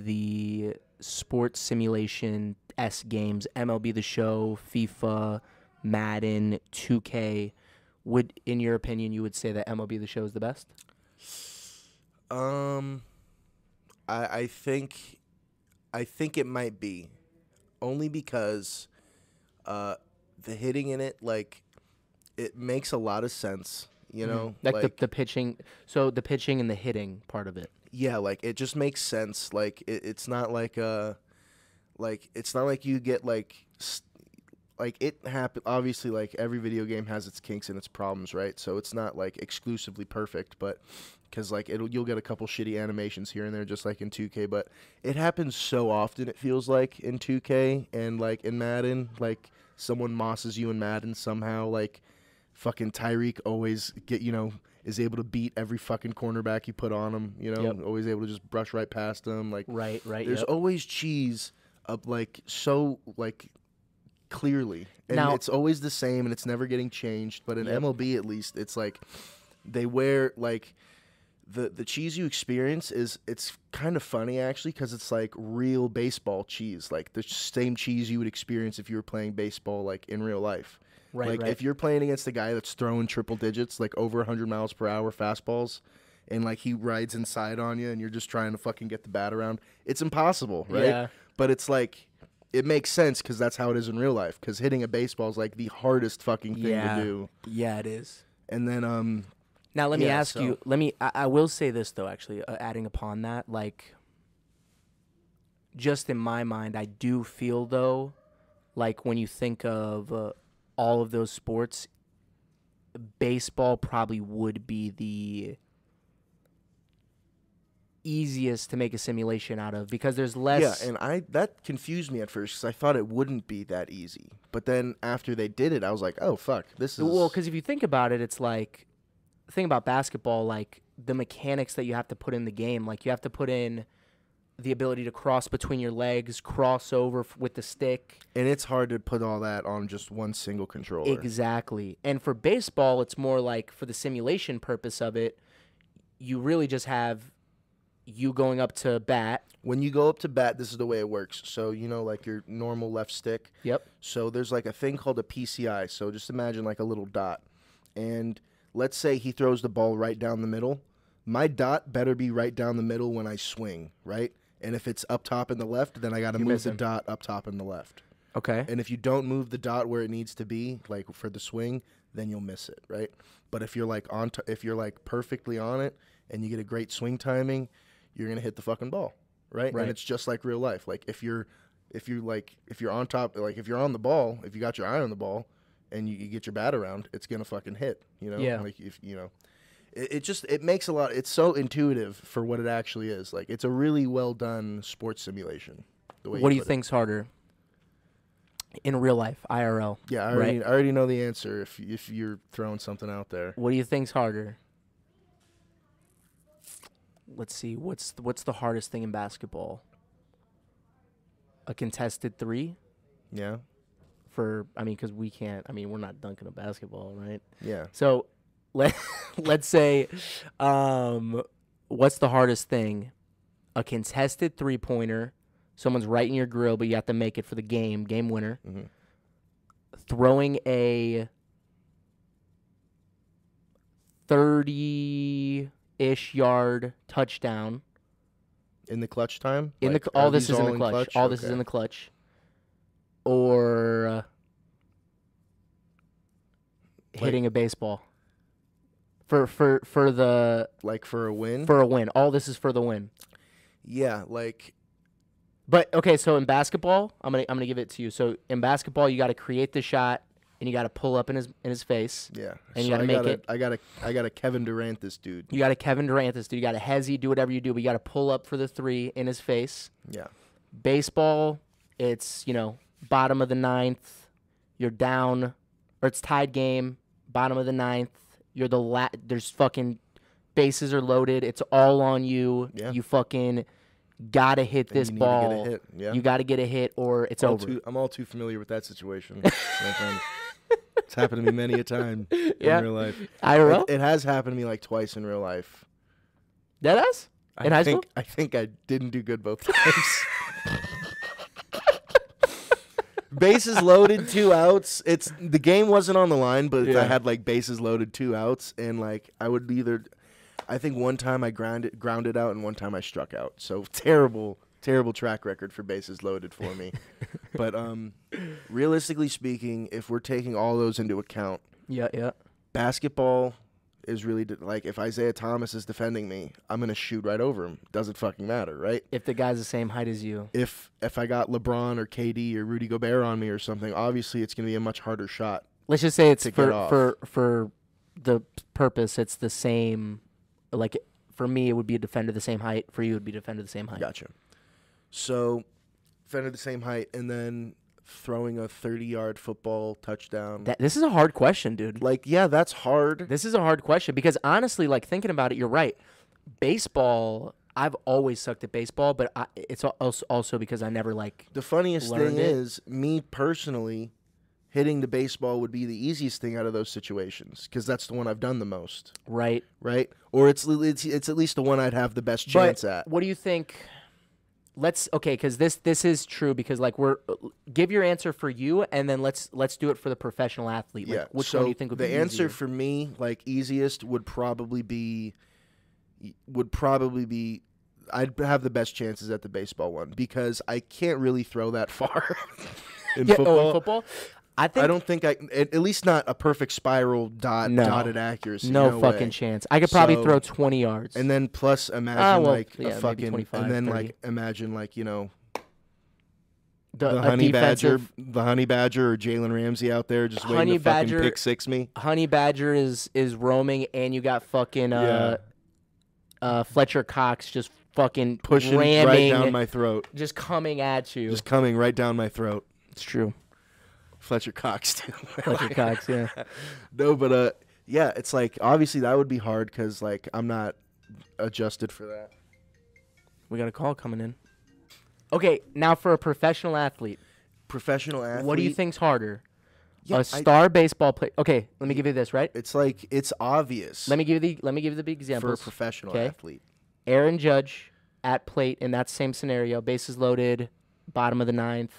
the sports simulation games, MLB The Show, FIFA, Madden, 2K, in your opinion, you would say that MLB The Show is the best? I think it might be, only because the hitting in it, like, it makes a lot of sense, you know? Like the pitching, so the pitching and the hitting part of it. Yeah, like, it just makes sense. Like, it's not like it's not like you get, like it happen. Obviously, like, every video game has its kinks and its problems, right? So it's not, like, exclusively perfect, but because, like, you'll get a couple shitty animations here and there, just like in 2K, but it happens so often, it feels like, in 2K and, like, in Madden, like, someone mosses you in Madden somehow, like, fucking Tyreek always is able to beat every fucking cornerback you put on him, always able to just brush right past him, like, Right. there's always cheese up, like, so, like, clearly, and Now- it's always the same and it's never getting changed, but in MLB at least it's like they wear, like, the cheese you experience it's kind of funny actually, because it's like real baseball cheese, like the same cheese you would experience if you were playing baseball, like, in real life. Right, Like, if you're playing against a guy that's throwing triple digits, like over 100 miles per hour fastballs, and, like, he rides inside on you and you're just trying to fucking get the bat around, it's impossible, right? Yeah. But it's like, it makes sense because that's how it is in real life, because hitting a baseball is like the hardest fucking thing to do. Yeah, it is. And then Now, let me Yeah, ask you. so- I will say this though. Actually, adding upon that, like, just in my mind, I do feel though, like, when you think of all of those sports, baseball probably would be the easiest to make a simulation out of, because there's less. yeah, and that confused me at first because I thought it wouldn't be that easy. But then after they did it, I was like, oh fuck, this is Well, because if you think about it, it's like, think about basketball, like, the mechanics that you have to put in the game. Like, you have to put in the ability to cross between your legs, cross over with the stick. and it's hard to put all that on just one single controller. Exactly. And for baseball, it's more like, for the simulation purpose of it, you really just have you going up to bat. When you go up to bat, this is the way it works. So, like your normal left stick. Yep. So there's like a thing called a PCI. So just imagine like a little dot. And let's say he throws the ball right down the middle. My dot better be right down the middle when I swing, right? And if it's up top in the left, then I got to move the dot up top in the left. Okay. And if you don't move the dot where it needs to be, like for the swing, then you'll miss it, right? But if you're like if you're like perfectly on it and you get a great swing timing, you're gonna hit the fucking ball, right? And it's just like real life. Like if you're on top, like if you're on the ball, if you got your eye on the ball, and you get your bat around, it's gonna fucking hit. You know, like if you know, it makes a lot. It's so intuitive for what it actually is. Like it's a really well done sports simulation. What do you think's harder? In real life, IRL. Yeah, I already know the answer if you're throwing something out there. What do you think's harder? Let's see. What's the hardest thing in basketball? A contested three? Yeah. Because we can't. We're not dunking a basketball, right? Yeah. So, let's say, what's the hardest thing? A contested 3-pointer. Someone's right in your grill, but you have to make it for the game winner. Mm-hmm. Throwing a 30-ish yard touchdown. In the clutch time? All this is in the clutch. All this is in the clutch. Or hitting a baseball. For the... Like for a win? For a win. All this is for the win. Yeah, like... But okay, so in basketball, I'm gonna give it to you. So in basketball, you got to create the shot and you got to pull up in his face. Yeah, and you got to make it. I got to Kevin Durant this dude. You got to Kevin Durant this dude. You got to hezzy, do whatever you do, but you got to pull up for the 3 in his face. Yeah. Baseball, it's bottom of the 9th, you're down, or it's tied game. Bottom of the 9th, you're there's fucking bases are loaded. It's all on you. Yeah. You fucking gotta hit this ball. To get a hit. Yeah. You gotta get a hit or it's over. I'm all too familiar with that situation. It's happened to me many a time in real life. IRL? It has happened to me like twice in real life. That has? In high school? I think I didn't do good both times. Bases loaded, 2 outs. The game wasn't on the line, but I had like bases loaded, 2 outs, and like I would either. I think one time I grounded out, and one time I struck out. So terrible track record for bases loaded for me. But realistically speaking, if we're taking all those into account, basketball is really like if Isaiah Thomas is defending me, I'm gonna shoot right over him. Doesn't fucking matter, right? If the guy's the same height as you. If I got LeBron or KD or Rudy Gobert on me or something, obviously it's gonna be a much harder shot. Let's just say it's for the purpose. It's the same. Like for me, it would be a defender the same height. For you, it would be a defender the same height. Gotcha. So, defender the same height, and then throwing a 30-yard football touchdown. This is a hard question, dude. Like, yeah, that's hard. This is a hard question because honestly, like thinking about it, you're right. Baseball, I've always sucked at baseball, but it's also because I never like. The funniest thing it. is, me personally, hitting the baseball would be the easiest thing out of those situations because that's the one I've done the most. Right. Or it's at least the one I'd have the best chance at. What do you think? Because this is true because like give your answer for you and then let's do it for the professional athlete. Like, which one do you think would be the answer easier? for me, like easiest, would probably be I'd have the best chances at the baseball one because I can't really throw that far in football. Oh, in football? I don't think at least not a perfect spiral dotted accuracy. No fucking chance. I could probably throw 20 yards. And then plus imagine a fucking 25, and then 30. like imagine like the honey badger or Jalen Ramsey out there just waiting to fucking pick six me. Honey badger is roaming and you got fucking Fletcher Cox just fucking pushing ramming right down my throat. Just coming at you. Just coming right down my throat. It's true. Fletcher Cox too. Fletcher Cox, yeah. No, but yeah, it's like obviously that would be hard because like I'm not adjusted for that. We got a call coming in. Okay, now for a professional athlete. What do you think's harder? Yeah, a star baseball player. Okay, let me give you this, right? It's like it's obvious. Let me give you the big examples. For a professional athlete. Aaron Judge at plate in that same scenario, bases loaded, bottom of the 9th.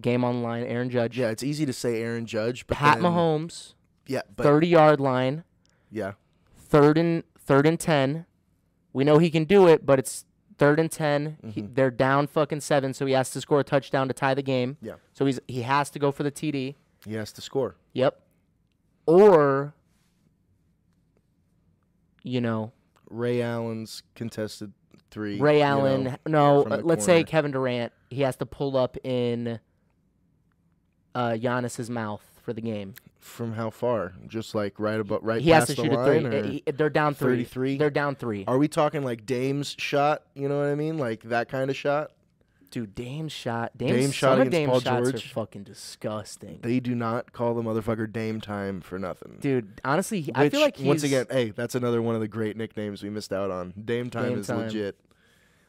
Game on the line, Aaron Judge. Yeah, it's easy to say Aaron Judge. But Pat Mahomes. Yeah, but 30-yard line. Yeah. third and 10. We know he can do it, but it's 3rd and 10. They're down fucking 7, so he has to score a touchdown to tie the game. Yeah. So he has to go for the TD. He has to score. Yep. Or, Ray Allen's contested 3. Ray Allen. No, from the let's say corner. Kevin Durant. He has to pull up in Giannis's mouth for the game. From how far? Just like right He has past to the shoot a line, 3. They're down 3. 33? They're down 3. Are we talking like Dame's shot? You know what I mean? Like that kind of shot? Dude, Dame's shot. Dame shot some of against Dame's Paul shots George. are fucking disgusting. They do not call the motherfucker Dame time for nothing. Dude, honestly, I feel Which, like he's... once again, hey, that's another one of the great nicknames we missed out on. Dame time Dame is time. legit.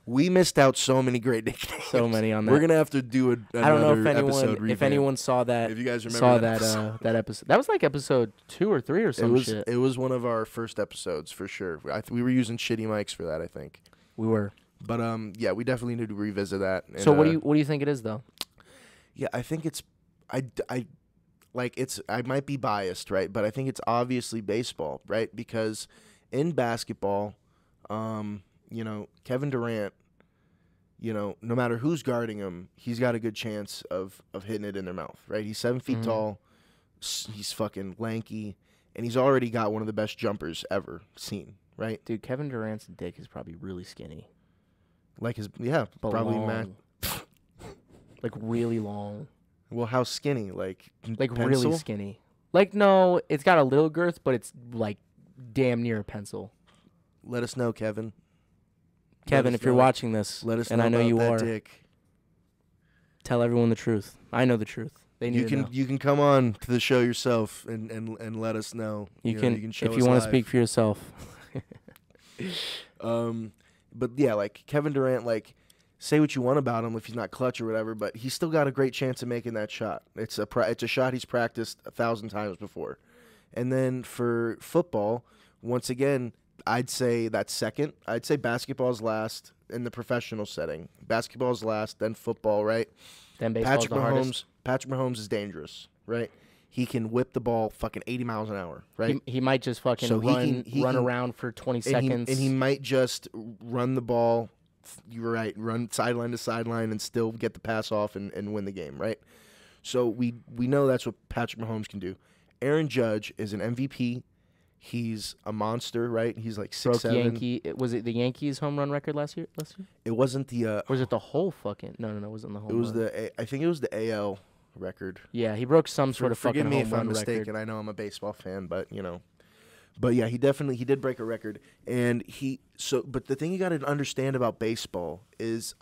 We missed out so many great nicknames. So many on that. We're gonna have to do I don't know if episode anyone saw that. If you guys remember saw that that episode. that episode. That was like episode 2 or 3 or some shit. It was one of our first episodes for sure. We were using shitty mics for that, I think. We were. But yeah, we definitely need to revisit that. And, So what do you think it is though? Yeah, I think it's I might be biased, right? But I think it's obviously baseball, right? Because in basketball, Kevin Durant, no matter who's guarding him, he's got a good chance of hitting it in their mouth, right? He's 7 feet tall, he's fucking lanky, and he's already got one of the best jumpers ever seen, right? Dude, Kevin Durant's dick is probably really skinny. Like his But probably long. Like really long. Well, how skinny? Like Really pencil? skinny. Like no, it's got a little girth, but it's like damn near a pencil. Let us know, Kevin. Kevin, if you're watching this, let us and know I know about you that are, dick. tell everyone the truth. I know the truth. They need to know. You can come on to the show yourself and let us know. You can show if us you want to live. speak for yourself. But yeah, like Kevin Durant, like say what you want about him if he's not clutch or whatever, but he's still got a great chance of making that shot. It's a shot he's practiced 1,000 times before. And then for football, once again, I'd say that's second. I'd say basketball's last in the professional setting. Basketball's last, then football, right? Then baseball's the hardest. Patrick Mahomes is dangerous, right? He can whip the ball fucking 80 miles an hour, right? He might just fucking So run he can- around for 20 seconds. And he might just run the ball, you were right, run sideline to sideline and still get the pass off and win the game, right? So we know that's what Patrick Mahomes can do. Aaron Judge is an MVP. He's a monster, right? He's like 6'7". Was it the Yankees home run record last year? It wasn't the Or was it the whole fucking? No, it wasn't the home it was run. I think it was the AL record. Yeah, he broke some sort of fucking Forgive me home if run I'm record. mistaken. I know I'm a baseball fan, but But yeah, he did break a record, and but the thing you got to understand about baseball is,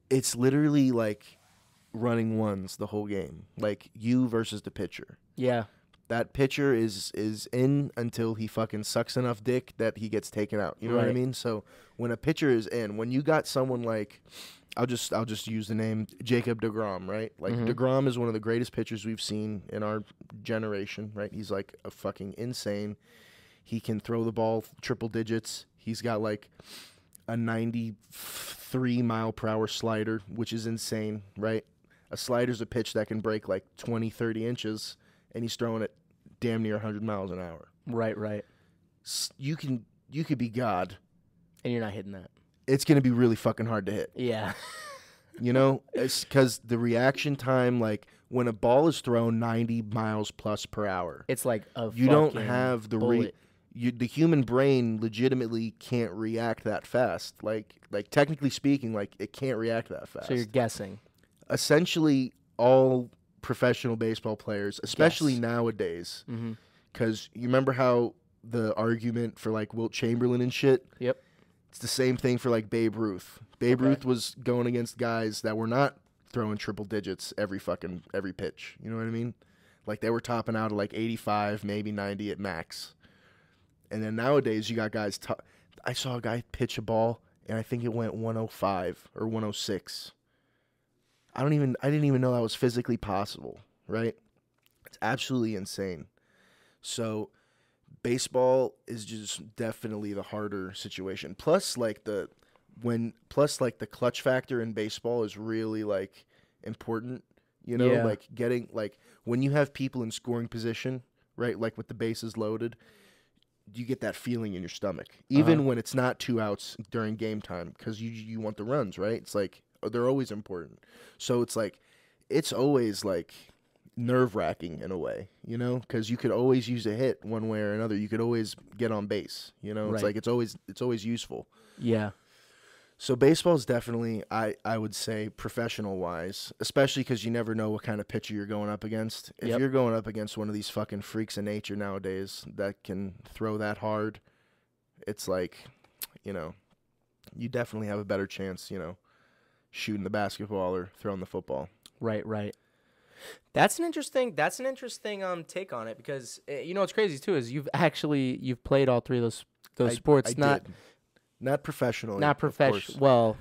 it's literally like running ones the whole game, like you versus the pitcher. Yeah. That pitcher is in until he fucking sucks enough dick that he gets taken out. You know what I Right. mean? So when a pitcher is in, when you got someone like, I'll just use the name Jacob deGrom, right? Like deGrom is one of the greatest pitchers we've seen in our generation, right? He's like a fucking insane. He can throw the ball triple digits. He's got like a 93 mile per hour slider, which is insane, right? A slider's a pitch that can break like 20, 30 inches, and he's throwing it damn near 100 miles an hour. Right. You could be God. And you're not hitting that. It's going to be really fucking hard to hit. Yeah. It's because the reaction time, like when a ball is thrown 90 miles plus per hour, It's like you don't have the bullet. the human brain legitimately can't react that fast. Like technically speaking, like it can't react that fast. So you're guessing. Essentially, all professional baseball players, especially Yes. nowadays, because you remember how the argument for like Wilt Chamberlain and shit. Yep. It's the same thing for like Babe Ruth. Babe Ruth was going against guys that were not throwing triple digits every pitch. You know what I mean? Like they were topping out at like 85, maybe 90 at max. And then nowadays you got guys. I saw a guy pitch a ball and I think it went 105 or 106. I didn't even know that was physically possible. Right? It's absolutely insane. So baseball is just definitely the harder situation. Plus, like the clutch factor in baseball is really like important. Yeah. Like getting like when you have people in scoring position right? Like with the bases loaded, you get that feeling in your stomach, even when it's not 2 outs during game time, because you want the runs, right? It's like they're always important. So it's like it's always like nerve-wracking in a way, you know, because you could always use a hit one way or another. You could always get on base, you know. It's like it's always useful. Yeah. So baseball is definitely, I would say, professional-wise, especially because you never know what kind of pitcher you're going up against. If you're going up against one of these fucking freaks of nature nowadays that can throw that hard, it's like, you know, you definitely have a better chance, you know, shooting the basketball or throwing the football. Right, right. That's an interesting take on it, because you know what's crazy too is you've played all three of those sports. Not professionally. Not professional. Well,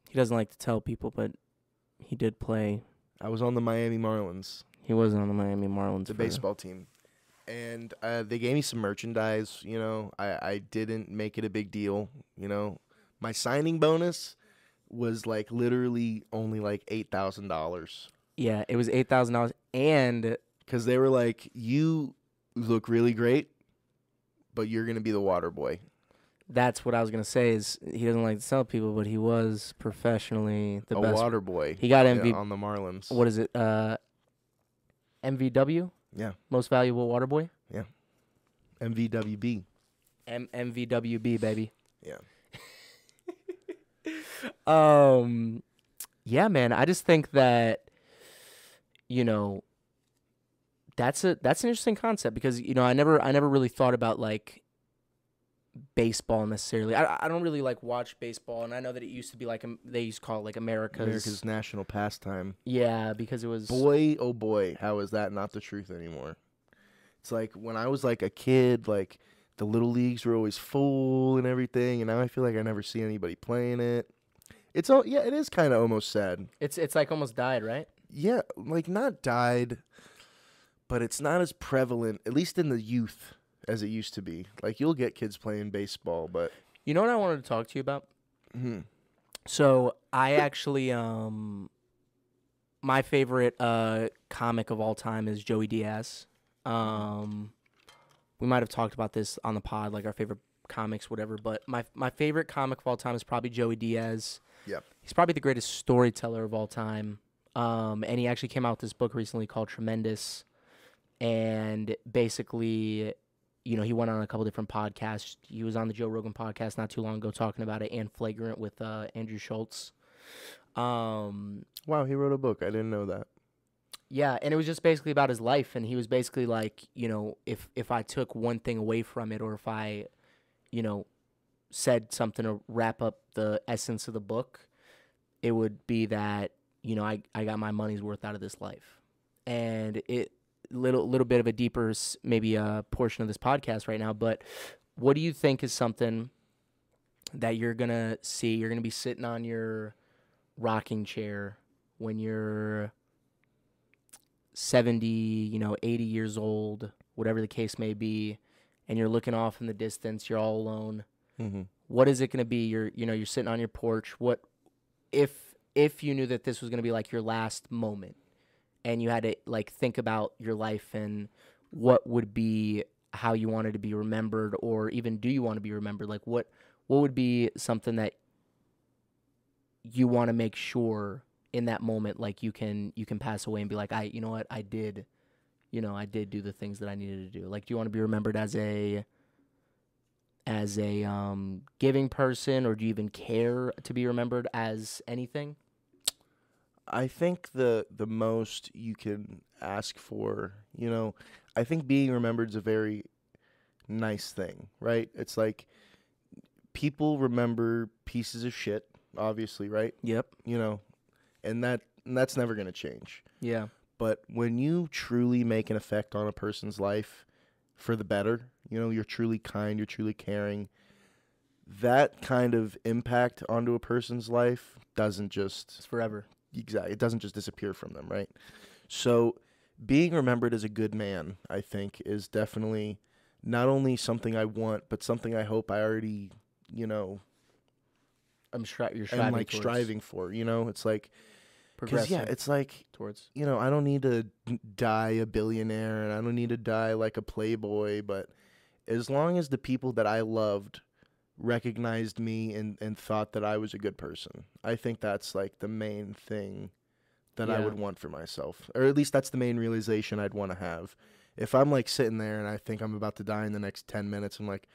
he doesn't like to tell people, but he did play. I was on the Miami Marlins. He was on the Miami Marlins, the baseball team, and they gave me some merchandise. You know, I didn't make it a big deal. You know, my signing bonus was like literally only like $8,000. Yeah, it was $8,000, and because they were like, "You look really great, but you're gonna be the water boy." That's what I was gonna say. Is he doesn't like to tell people, but he was professionally the best water boy. He got MVP on the Marlins. What is it? MVW? Yeah. Most valuable water boy? Yeah. MVWB. MVWB, baby. Yeah. Yeah, man. I just think that, you know, that's an interesting concept, because, you know, I never really thought about like baseball necessarily. I don't really like watch baseball, and I know that it used to be like they used to call it like America's national pastime. Yeah, because it was boy, oh boy, how is that not the truth anymore? It's like when I was like a kid, like the little leagues were always full and everything, and now I feel like I never see anybody playing it. It is kind of almost sad. It's like almost died, right? Yeah, like not died, but it's not as prevalent, at least in the youth, as it used to be. Like, you'll get kids playing baseball, but... You know what I wanted to talk to you about? Mm-hmm. So, I actually, my favorite comic of all time is Joey Diaz. We might have talked about this on the pod, like our favorite comics, whatever, but my favorite comic of all time is probably Joey Diaz. Yep. He's probably the greatest storyteller of all time. And he actually came out with this book recently called Tremendous. And basically... You know, he went on a couple different podcasts. He was on the Joe Rogan podcast not too long ago talking about it, and Flagrant with Andrew Schultz. Wow, he wrote a book. I didn't know that. Yeah, and it was just basically about his life, and he was basically like, you know, if I took one thing away from it, or if I, you know, said something to wrap up the essence of the book, it would be that, you know, I got my money's worth out of this life. And it... little bit of a deeper maybe portion of this podcast right now, but what do you think is something that you're gonna see? You're gonna be sitting on your rocking chair when you're 70, you know, 80 years old, whatever the case may be, and you're looking off in the distance, you're all alone. Mm-hmm. What is it gonna be? You're sitting on your porch. What if you knew that this was gonna be like your last moment, and you had to like think about your life and what would be how you wanted to be remembered, or even do you want to be remembered? Like what would be something that you want to make sure in that moment, like you can pass away and be like, you know what, I did do the things that I needed to do. Like, do you want to be remembered as a giving person, or do you even care to be remembered as anything? I think the most you can ask for, you know, I think being remembered is a very nice thing, right? It's like people remember pieces of shit, obviously, right? Yep. You know, and that's never going to change. Yeah. But when you truly make an effect on a person's life for the better, you know, you're truly kind, you're truly caring, that kind of impact onto a person's life doesn't just... It's forever. Exactly. It doesn't just disappear from them, right? So being remembered as a good man, I think, is definitely not only something I want, but something I hope I already, you know, you're striving for. You know, it's like Because, yeah, it's like, towards. you know, I don't need to die a billionaire and I don't need to die like a playboy, but as long as the people that I loved recognized me and thought that I was a good person, I think that's like the main thing that I would want for myself. Or at least that's the main realization I'd want to have. If I'm like sitting there and I think I'm about to die in the next 10 minutes, I'm like,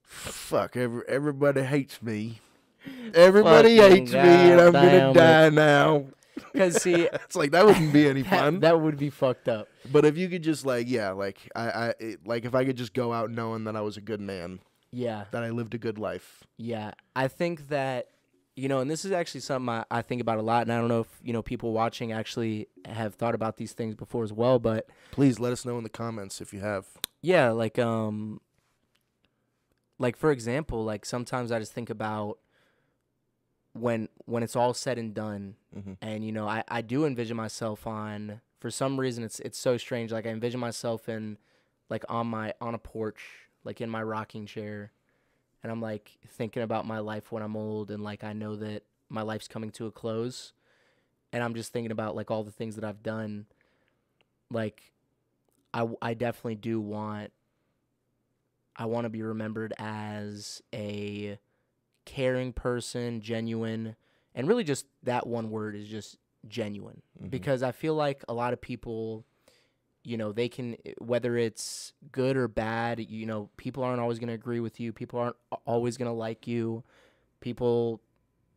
fuck, everybody hates me. Everybody hates me and I'm going to die now. Because, see, it's like, that wouldn't be any fun. That would be fucked up. But if you could just, like, yeah, like, like if I could just go out knowing that I was a good man. Yeah. That I lived a good life. Yeah. I think that, you know, and this is actually something I think about a lot, and I don't know if, you know, people watching actually have thought about these things before as well, but. Please let us know in the comments if you have. Yeah, like, for example, like, sometimes I just think about when it's all said and done, and, you know, I do envision myself on, for some reason, it's so strange, like, I envision myself in, like, on a porch, like, in my rocking chair, and I'm, like, thinking about my life when I'm old, and, like, I know that my life's coming to a close, and I'm just thinking about, like, all the things that I've done. Like, I definitely do want to be remembered as a caring person, genuine, and really just that one word is just genuine. Because I feel like a lot of people, you know, they can, whether it's good or bad, you know, people aren't always going to agree with you. People aren't always going to like you. People,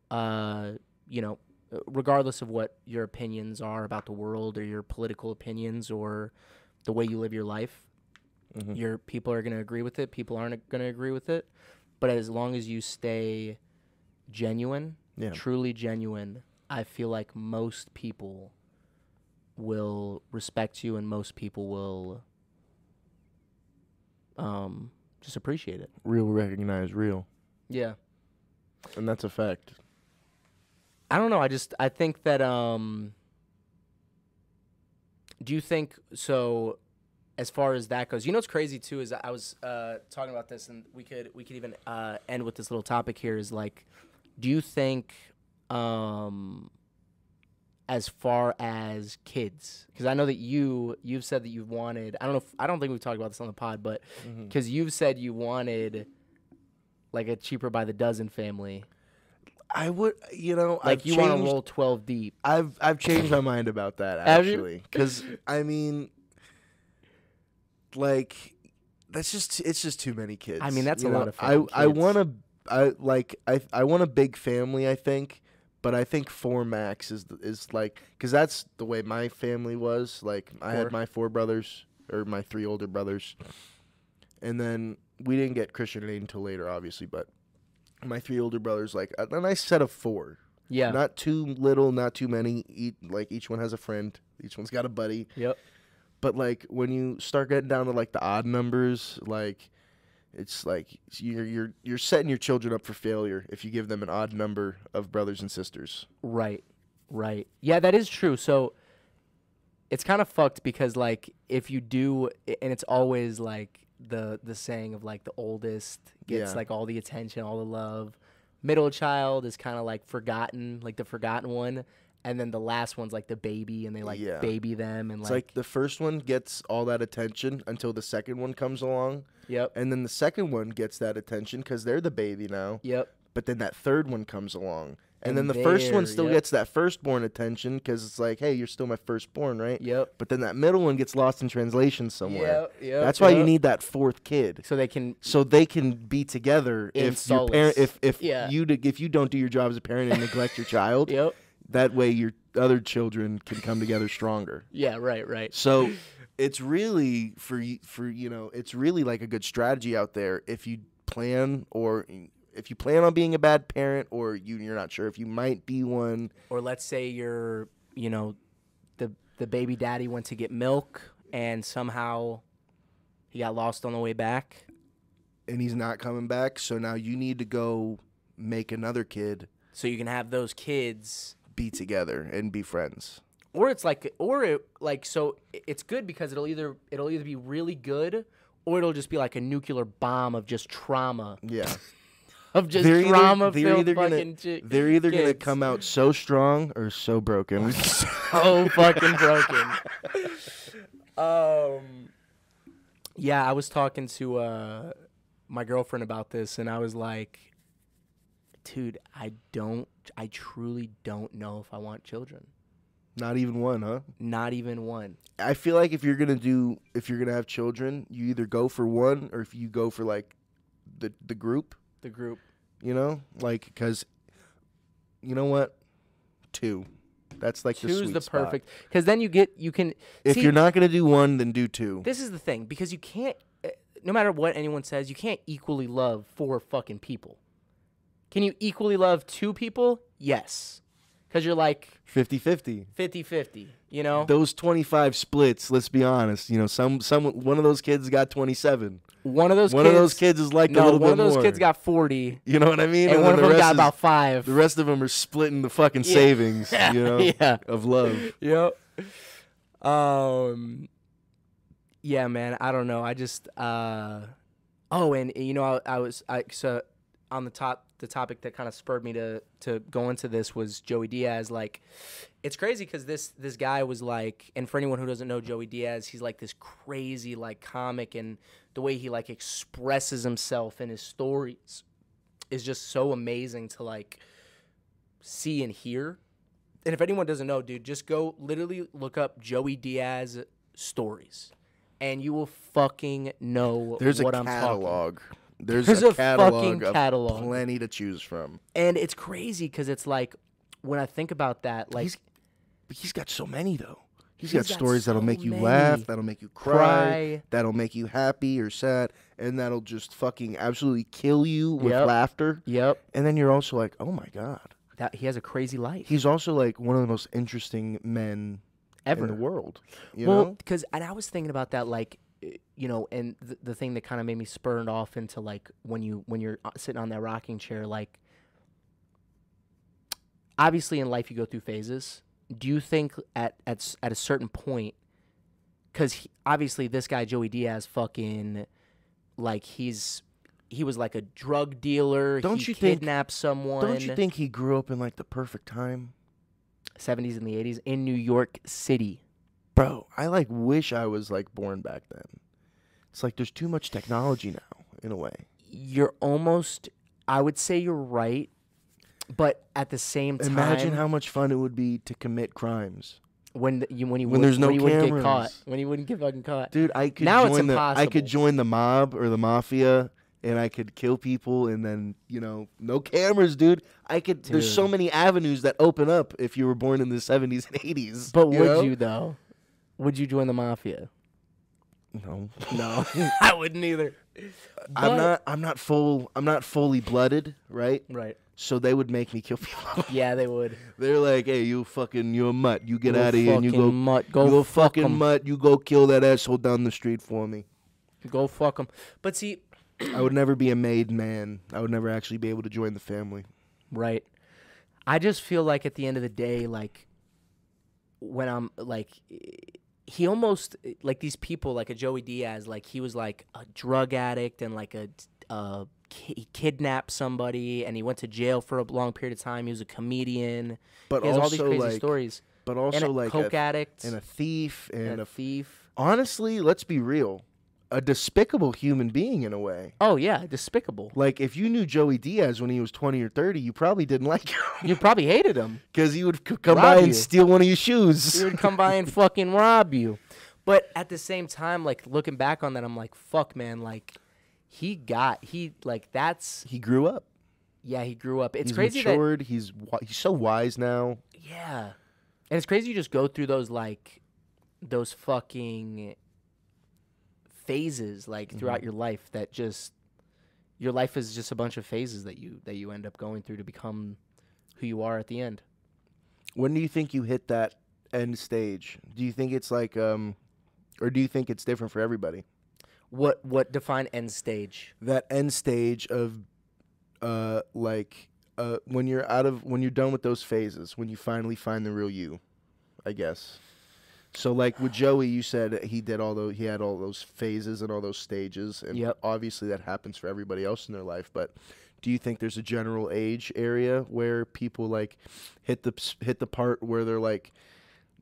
you know, regardless of what your opinions are about the world or your political opinions or the way you live your life, your people are going to agree with it. People aren't going to agree with it. But as long as you stay genuine, truly genuine, I feel like most people will respect you and most people will just appreciate it. Real recognize real. Yeah. And that's a fact. I don't know. I think that, do you think, so as far as that goes, you know what's crazy too is I was talking about this, and we could even end with this little topic here, is like, do you think as far as kids, because I know that you've said that you've wanted, I don't think we've talked about this on the pod, but because you've said you wanted like a cheaper by the dozen family. I would, you know, like, you want to roll 12 deep. I've changed my mind about that, actually, because I mean, like, it's just too many kids. I mean, that's a lot of kids. I want a big family, I think, but I think 4 max is like, because that's the way my family was. Like, I had my 4 brothers, or my 3 older brothers, and then we didn't get Christian aid until later, obviously, but my 3 older brothers, like, a nice set of 4. Yeah. Not too little, not too many. Each one has a friend. Each one's got a buddy. Yep. But, like, when you start getting down to, like, the odd numbers, like, it's like you're setting your children up for failure if you give them an odd number of brothers and sisters. Right. Yeah, that is true. So it's kind of fucked because, like, if you do, and it's always, like, the saying of, like, the oldest gets like all the attention, all the love. Middle child is kind of like forgotten, like the forgotten one, and then the last one's like the baby, and they like baby them, and it's like the first one gets all that attention until the second one comes along. Yep. And then the second one gets that attention because they're the baby now. Yep. But then that third one comes along. And then the first one still gets that firstborn attention because it's like, hey, you're still my firstborn, right? Yep. But then that middle one gets lost in translation somewhere. Yep. That's why you need that 4th kid, so they can be together. If your parent, if you don't do your job as a parent and neglect your child, that way your other children can come together stronger. Yeah, right. So it's really it's really like a good strategy out there if you plan on being a bad parent, or you're not sure if you might be one. Or let's say you're, you know, the baby daddy went to get milk and somehow he got lost on the way back. And he's not coming back, so now you need to go make another kid. So you can have those kids be together and be friends. Or it's like, so it's good because it'll either be really good, or it'll just be like a nuclear bomb of just trauma. Yeah. of just They're drama-filled either fucking they're either gonna kids. come out so strong or so broken. So fucking broken. Yeah, I was talking to my girlfriend about this, and I was like, dude, I truly don't know if I want children. Not even one, huh? Not even one. I feel like if you're gonna have children, you either go for one or if you go for like the group. The group. You know, like because you know what, 2. That's like Two's the sweet the spot. perfect, because then you can. If see, you're not gonna do one, then do 2. this is the thing, because you can't. No matter what anyone says, you can't equally love 4 fucking people. Can you equally love 2 people? Yes. Because you're like 50-50. 50-50, you know? Those 25 splits, let's be honest, you know, one of those kids got 27. One of those kids is like a no, little one bit of those more. kids got 40, You know what I mean? and one of then them got is- about 5. The rest of them are splitting the fucking savings, you know, Yeah. of love. Yep. Yeah, man, I don't know. I just and you know, so on the topic that kind of spurred me to go into this was Joey Diaz. Like, it's crazy because this guy was like, and for anyone who doesn't know Joey Diaz, he's like this crazy like comic, and the way he like expresses himself in his stories is just so amazing to like see and hear. And if anyone doesn't know, dude, just go literally look up Joey Diaz stories, and you will fucking know There's what a I'm talking. catalog. There's There's a a catalog fucking of catalog. plenty to choose from. And it's crazy because it's like, when I think about that, like, He's got so many though. He's He's got got stories that'll so make you many. laugh, that'll make you cry, Cry. that'll make you happy or sad, and that'll just fucking absolutely kill you with Yep. laughter. yep, And then you're also like, oh my God. that he has a crazy life. He's also like one of the most interesting men Ever. in the world. You Well, know? because, and I was thinking about that, like, you know, and the thing that kind of made me spurned off into like when you're sitting on that rocking chair, like, obviously in life you go through phases. Do you think at a certain point, because obviously this guy Joey Diaz fucking, like, he was like a drug dealer. Don't he you think- kidnapped someone? Don't you think he grew up in like the perfect time? 70s and the 80s in New York City? Bro, I like wish I was like born back then. It's like there's too much technology now, in a way. You're almost, I would say you're right, but at the same time, Imagine how much fun it would be to commit crimes. when there's no when you wouldn't get caught, cameras. when you wouldn't get fucking caught. Dude, I could Now it's join I impossible. could join the mob or the mafia and I could kill people and then, you know, no cameras, dude. There's so Dude. many avenues that open up if you were born in the 70s and 80s. But would know? you though? Would you join the mafia? No. No, I wouldn't either. I'm not fully blooded, right? Right. So they would make me kill people. Yeah, they would. They're like, "Hey, you're a mutt. You get You out of here and you fucking go mutt. Go you a fuck fucking 'em. mutt. You go kill that asshole down the street for me." Go fuck them. But see, I would never be a made man. I would never actually be able to join the family. right. I just feel like at the end of the day, like, when I'm like, he almost, like, these people, like a Joey Diaz, like, he was like a drug addict and like he kidnapped somebody and he went to jail for a long period of time. He was a comedian. But He has all these also crazy like, stories. but also And a like coke addict and a thief and and a a thief. honestly, let's be real, a despicable human being in a way. Oh yeah, despicable. Like if you knew Joey Diaz when he was 20 or 30, you probably didn't like him You probably hated him. because he would come Rob by and you. steal one of your shoes. He would come by and fucking rob you. But at the same time, like, looking back on that, I'm like, fuck, man, like, he He grew up. yeah, he grew up. It's He's crazy matured. He's so wise now. that, yeah. And it's crazy you just go through those fucking phases, like, throughout your life that just, your life is just a bunch of phases that you end up going through to become who you are at the end. When do you think you hit that end stage? Do you think it's like or do you think it's different for everybody? What define end stage? That end stage of when you're done with those phases, when you finally find the real you, I guess. So like with Joey, you said he had all those phases and all those stages, and Yep. obviously that happens for everybody else in their life. But do you think there's a general age area where people like hit the part where they're like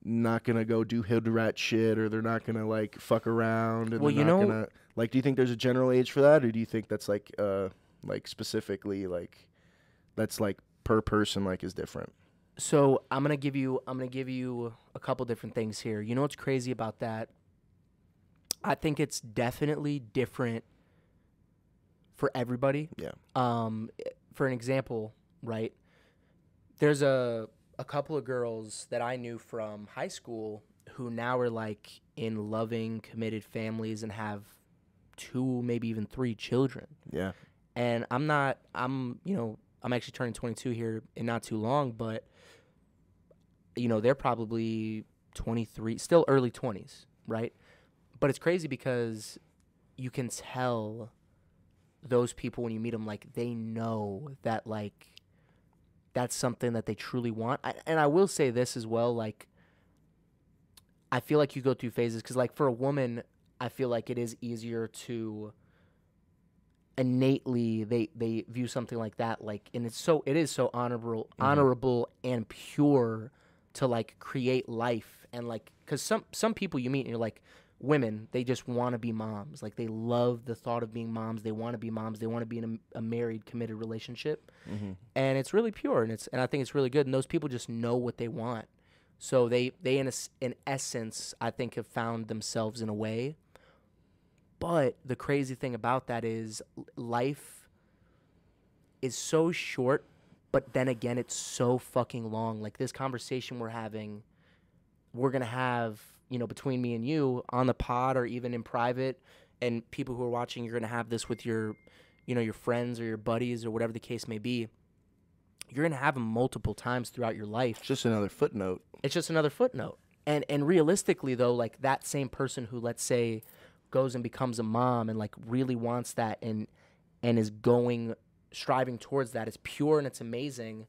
not gonna go do hood rat shit, or they're not gonna like fuck around, and Well, they're not gonna like? Do you think there's a general age for that, or do you think that's like specifically like that's like per person like is different? So I'm gonna give you a couple different things here. You know what's crazy about that? I think it's definitely different for everybody. Yeah. For an example, right? There's a couple of girls that I knew from high school who now are like in loving, committed families and have 2, maybe even 3 children. Yeah. And I'm actually turning 22 here in not too long, but they're probably 23, still early 20s, right? But it's crazy because you can tell those people when you meet them, like, they know that, like, that's something that they truly want. And I will say this as well, like, I feel like you go through phases because, like, for a woman, I feel like it is easier to innately they view something like that, like, and it is so honorable and pure to like create life, and like because some people you meet and you're like, women, they just want to be moms, like they love the thought of being moms, they want to be moms, they want to be in a married committed relationship, and it's really pure, and I think it's really good, and those people just know what they want, so they in essence I think have found themselves in a way. But the crazy thing about that is life is so short, but then again, it's so fucking long. Like this conversation we're having, we're going to have, between me and you on the pod or even in private, and people who are watching, you're going to have this with your, your friends or your buddies or whatever the case may be. You're going to have them multiple times throughout your life. It's just another footnote. It's just another footnote. And realistically, though, like that same person who, let's say, goes and becomes a mom and like really wants that and is striving towards that, it's pure and it's amazing.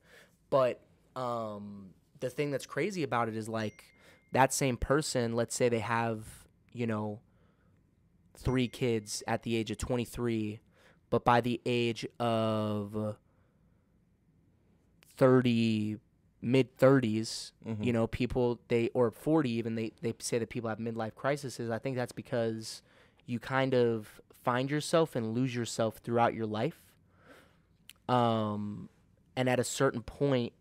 But the thing that's crazy about it is like that same person, let's say they have 3 kids at the age of 23, but by the age of 30, mid 30s, people or 40 even, they say that people have midlife crises. I think that's because you kind of find yourself and lose yourself throughout your life. And at a certain point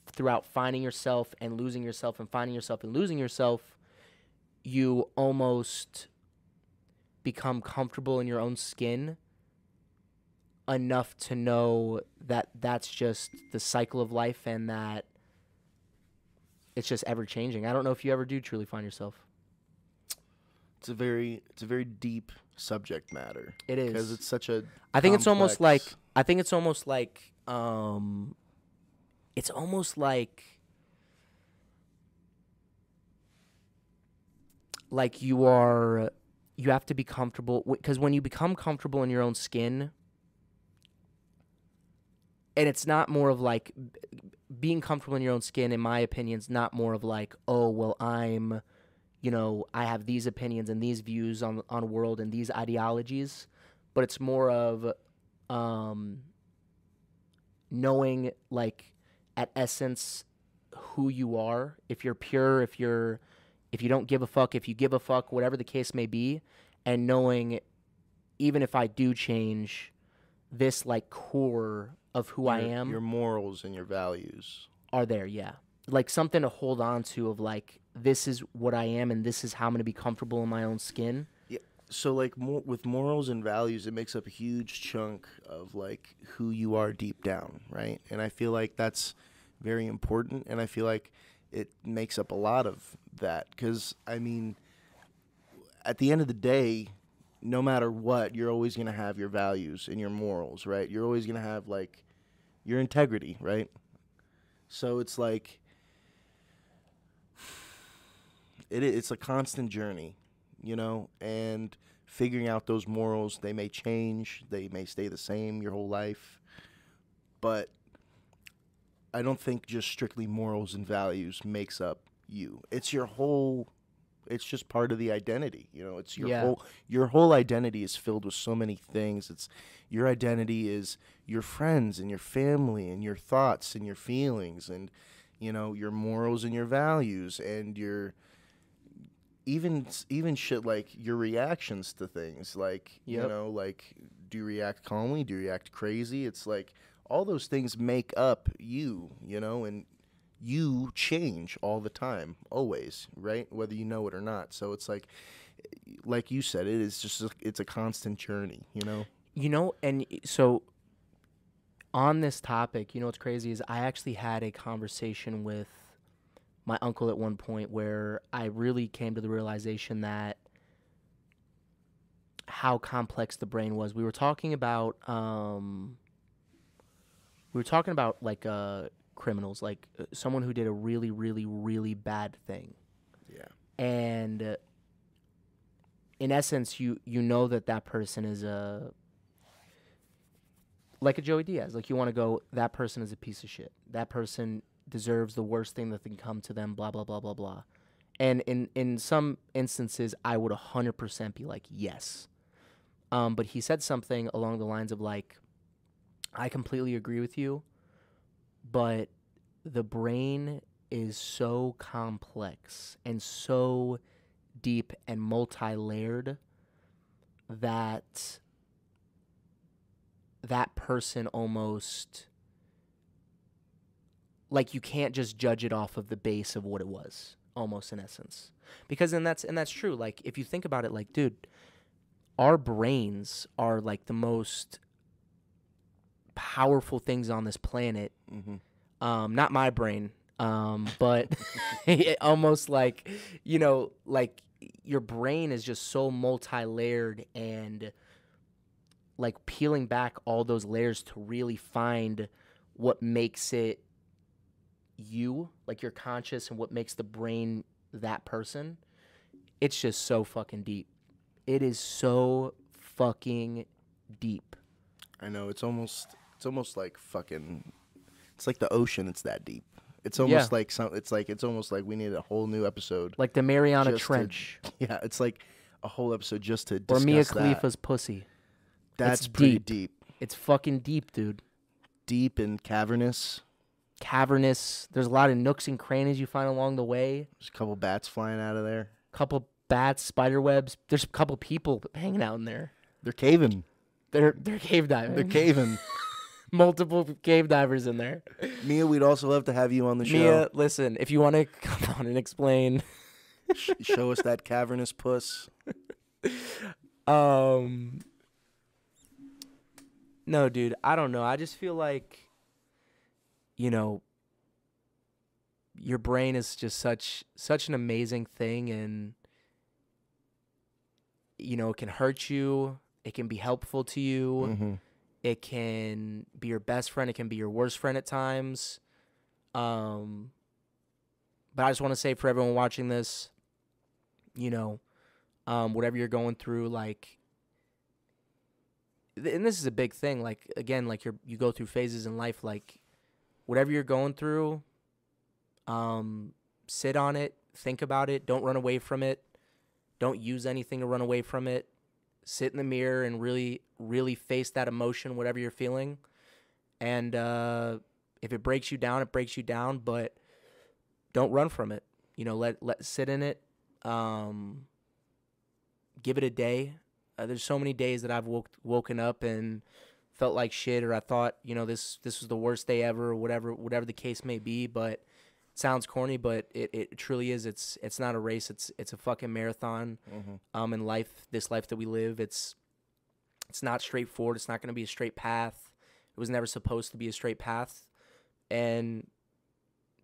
throughout finding yourself and losing yourself and finding yourself and losing yourself, you almost become comfortable in your own skin enough to know that that's just the cycle of life and that it's just ever changing. I don't know if you ever do truly find yourself. It's a very deep subject matter. It is, because it's such a. I think it's almost like you have to be comfortable, because when you become comfortable in your own skin, and it's not more of like being comfortable in your own skin, in my opinion, is not more of like, oh, well, I'm, I have these opinions and these views on world and these ideologies, but it's more of knowing, like, at essence, who you are, if you're pure, if you don't give a fuck, if you give a fuck, whatever the case may be, and knowing even if I do change, this, like, core of who I am, your morals and your values are there, yeah. Like something to hold on to of like, this is what I am and this is how I'm going to be comfortable in my own skin. Yeah. So like with morals and values, it makes up a huge chunk of like who you are deep down, right? And I feel like that's very important, and I feel like it makes up a lot of that, because I mean, at the end of the day, no matter what, you're always going to have your values and your morals, right? You're always going to have like your integrity, right? So it's like it's a constant journey, and figuring out those morals, they may change, they may stay the same your whole life, but I don't think just strictly morals and values makes up you. It's your whole it's just part of the identity. You know, it's Yeah. your whole identity is filled with so many things. It's your identity is your friends and your family and your thoughts and your feelings and, you know, your morals and your values and your even shit like your reactions to things. Like, you Yep. know, like, do you react calmly? Do you react crazy? It's like all those things make up you, you know, and you change all the time, always, right? Whether you know it or not. So it's like you said, it is just it's a constant journey, you know? You know, and so on this topic, you know what's crazy is I actually had a conversation with my uncle at one point where I really came to the realization that how complex the brain was. We were talking about like criminals, like someone who did a really, really, really bad thing. Yeah. And in essence, you know that person is like a Joey Diaz. Like, you want to go, that person is a piece of shit. That person deserves the worst thing that can come to them, blah, blah, blah, blah, blah. And in some instances, I would 100% be like, yes. But he said something along the lines of like, I completely agree with you, but the brain is so complex and so deep and multi-layered that that person almost, like, you can't just judge it off of the base of what it was, almost, in essence. Because that's true. Like, if you think about it, like, dude, our brains are like the most powerful things on this planet. Mm-hmm. Not my brain, but almost like, you know, like your brain is just so multi-layered, and like peeling back all those layers to really find what makes it you, like your conscious, and what makes the brain that person. It's just so fucking deep. It is so fucking deep. I know, it's almost like fucking, it's like the ocean. It's that deep. It's almost like it's almost like we need a whole new episode. Like the Mariana just Trench. Yeah, it's like a whole episode just to Or discuss Mia that. Khalifa's pussy. That's It's pretty deep. deep. It's fucking deep, dude. Deep and cavernous. Cavernous. There's a lot of nooks and crannies you find along the way. There's a couple bats flying out of there. Couple bats, spider webs. There's a couple people hanging out in there. They're caving. They're cave diving. They're caving. Multiple cave divers in there. Mia, we'd also love to have you on the show. Mia, listen, if you want to come on and explain. Show us that cavernous puss. No, dude, I don't know. I just feel like, you know, your brain is just such an amazing thing, and, you know, it can hurt you. It can be helpful to you. Mm-hmm. It can be your best friend. It can be your worst friend at times. But I just want to say, for everyone watching this, you know, whatever you're going through, like, and this is a big thing, like, again, like you go through phases in life, like, whatever you're going through, sit on it, think about it, don't run away from it, don't use anything to run away from it, sit in the mirror and really, really face that emotion, whatever you're feeling, and if it breaks you down, it breaks you down, but don't run from it, you know, let sit in it, give it a day. There's so many days that I've woken up and felt like shit, or I thought, you know, this was the worst day ever, or whatever the case may be. But it sounds corny, but it truly is. It's not a race. It's a fucking marathon. Mm-hmm. In life, this life that we live, it's not straightforward. It's not going to be a straight path. It was never supposed to be a straight path, and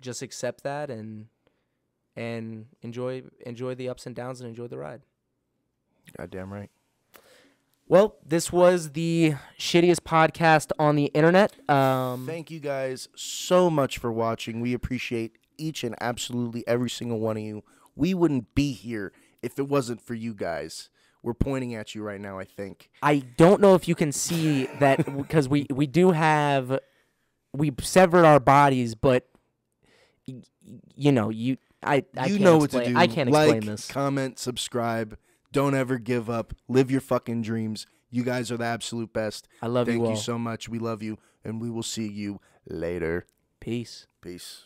just accept that and enjoy the ups and downs and enjoy the ride. Goddamn right. Well, this was the shittiest podcast on the internet. Thank you guys so much for watching. We appreciate each and absolutely every single one of you. We wouldn't be here if it wasn't for you guys. We're pointing at you right now, I think. I don't know if you can see that because we severed our bodies, but you know, I You can't know what to explain- do. I can't like, explain this. Comment, subscribe. Don't ever give up. Live your fucking dreams. You guys are the absolute best. I love you Thank all. you so much. We love you, and we will see you later. Peace. Peace.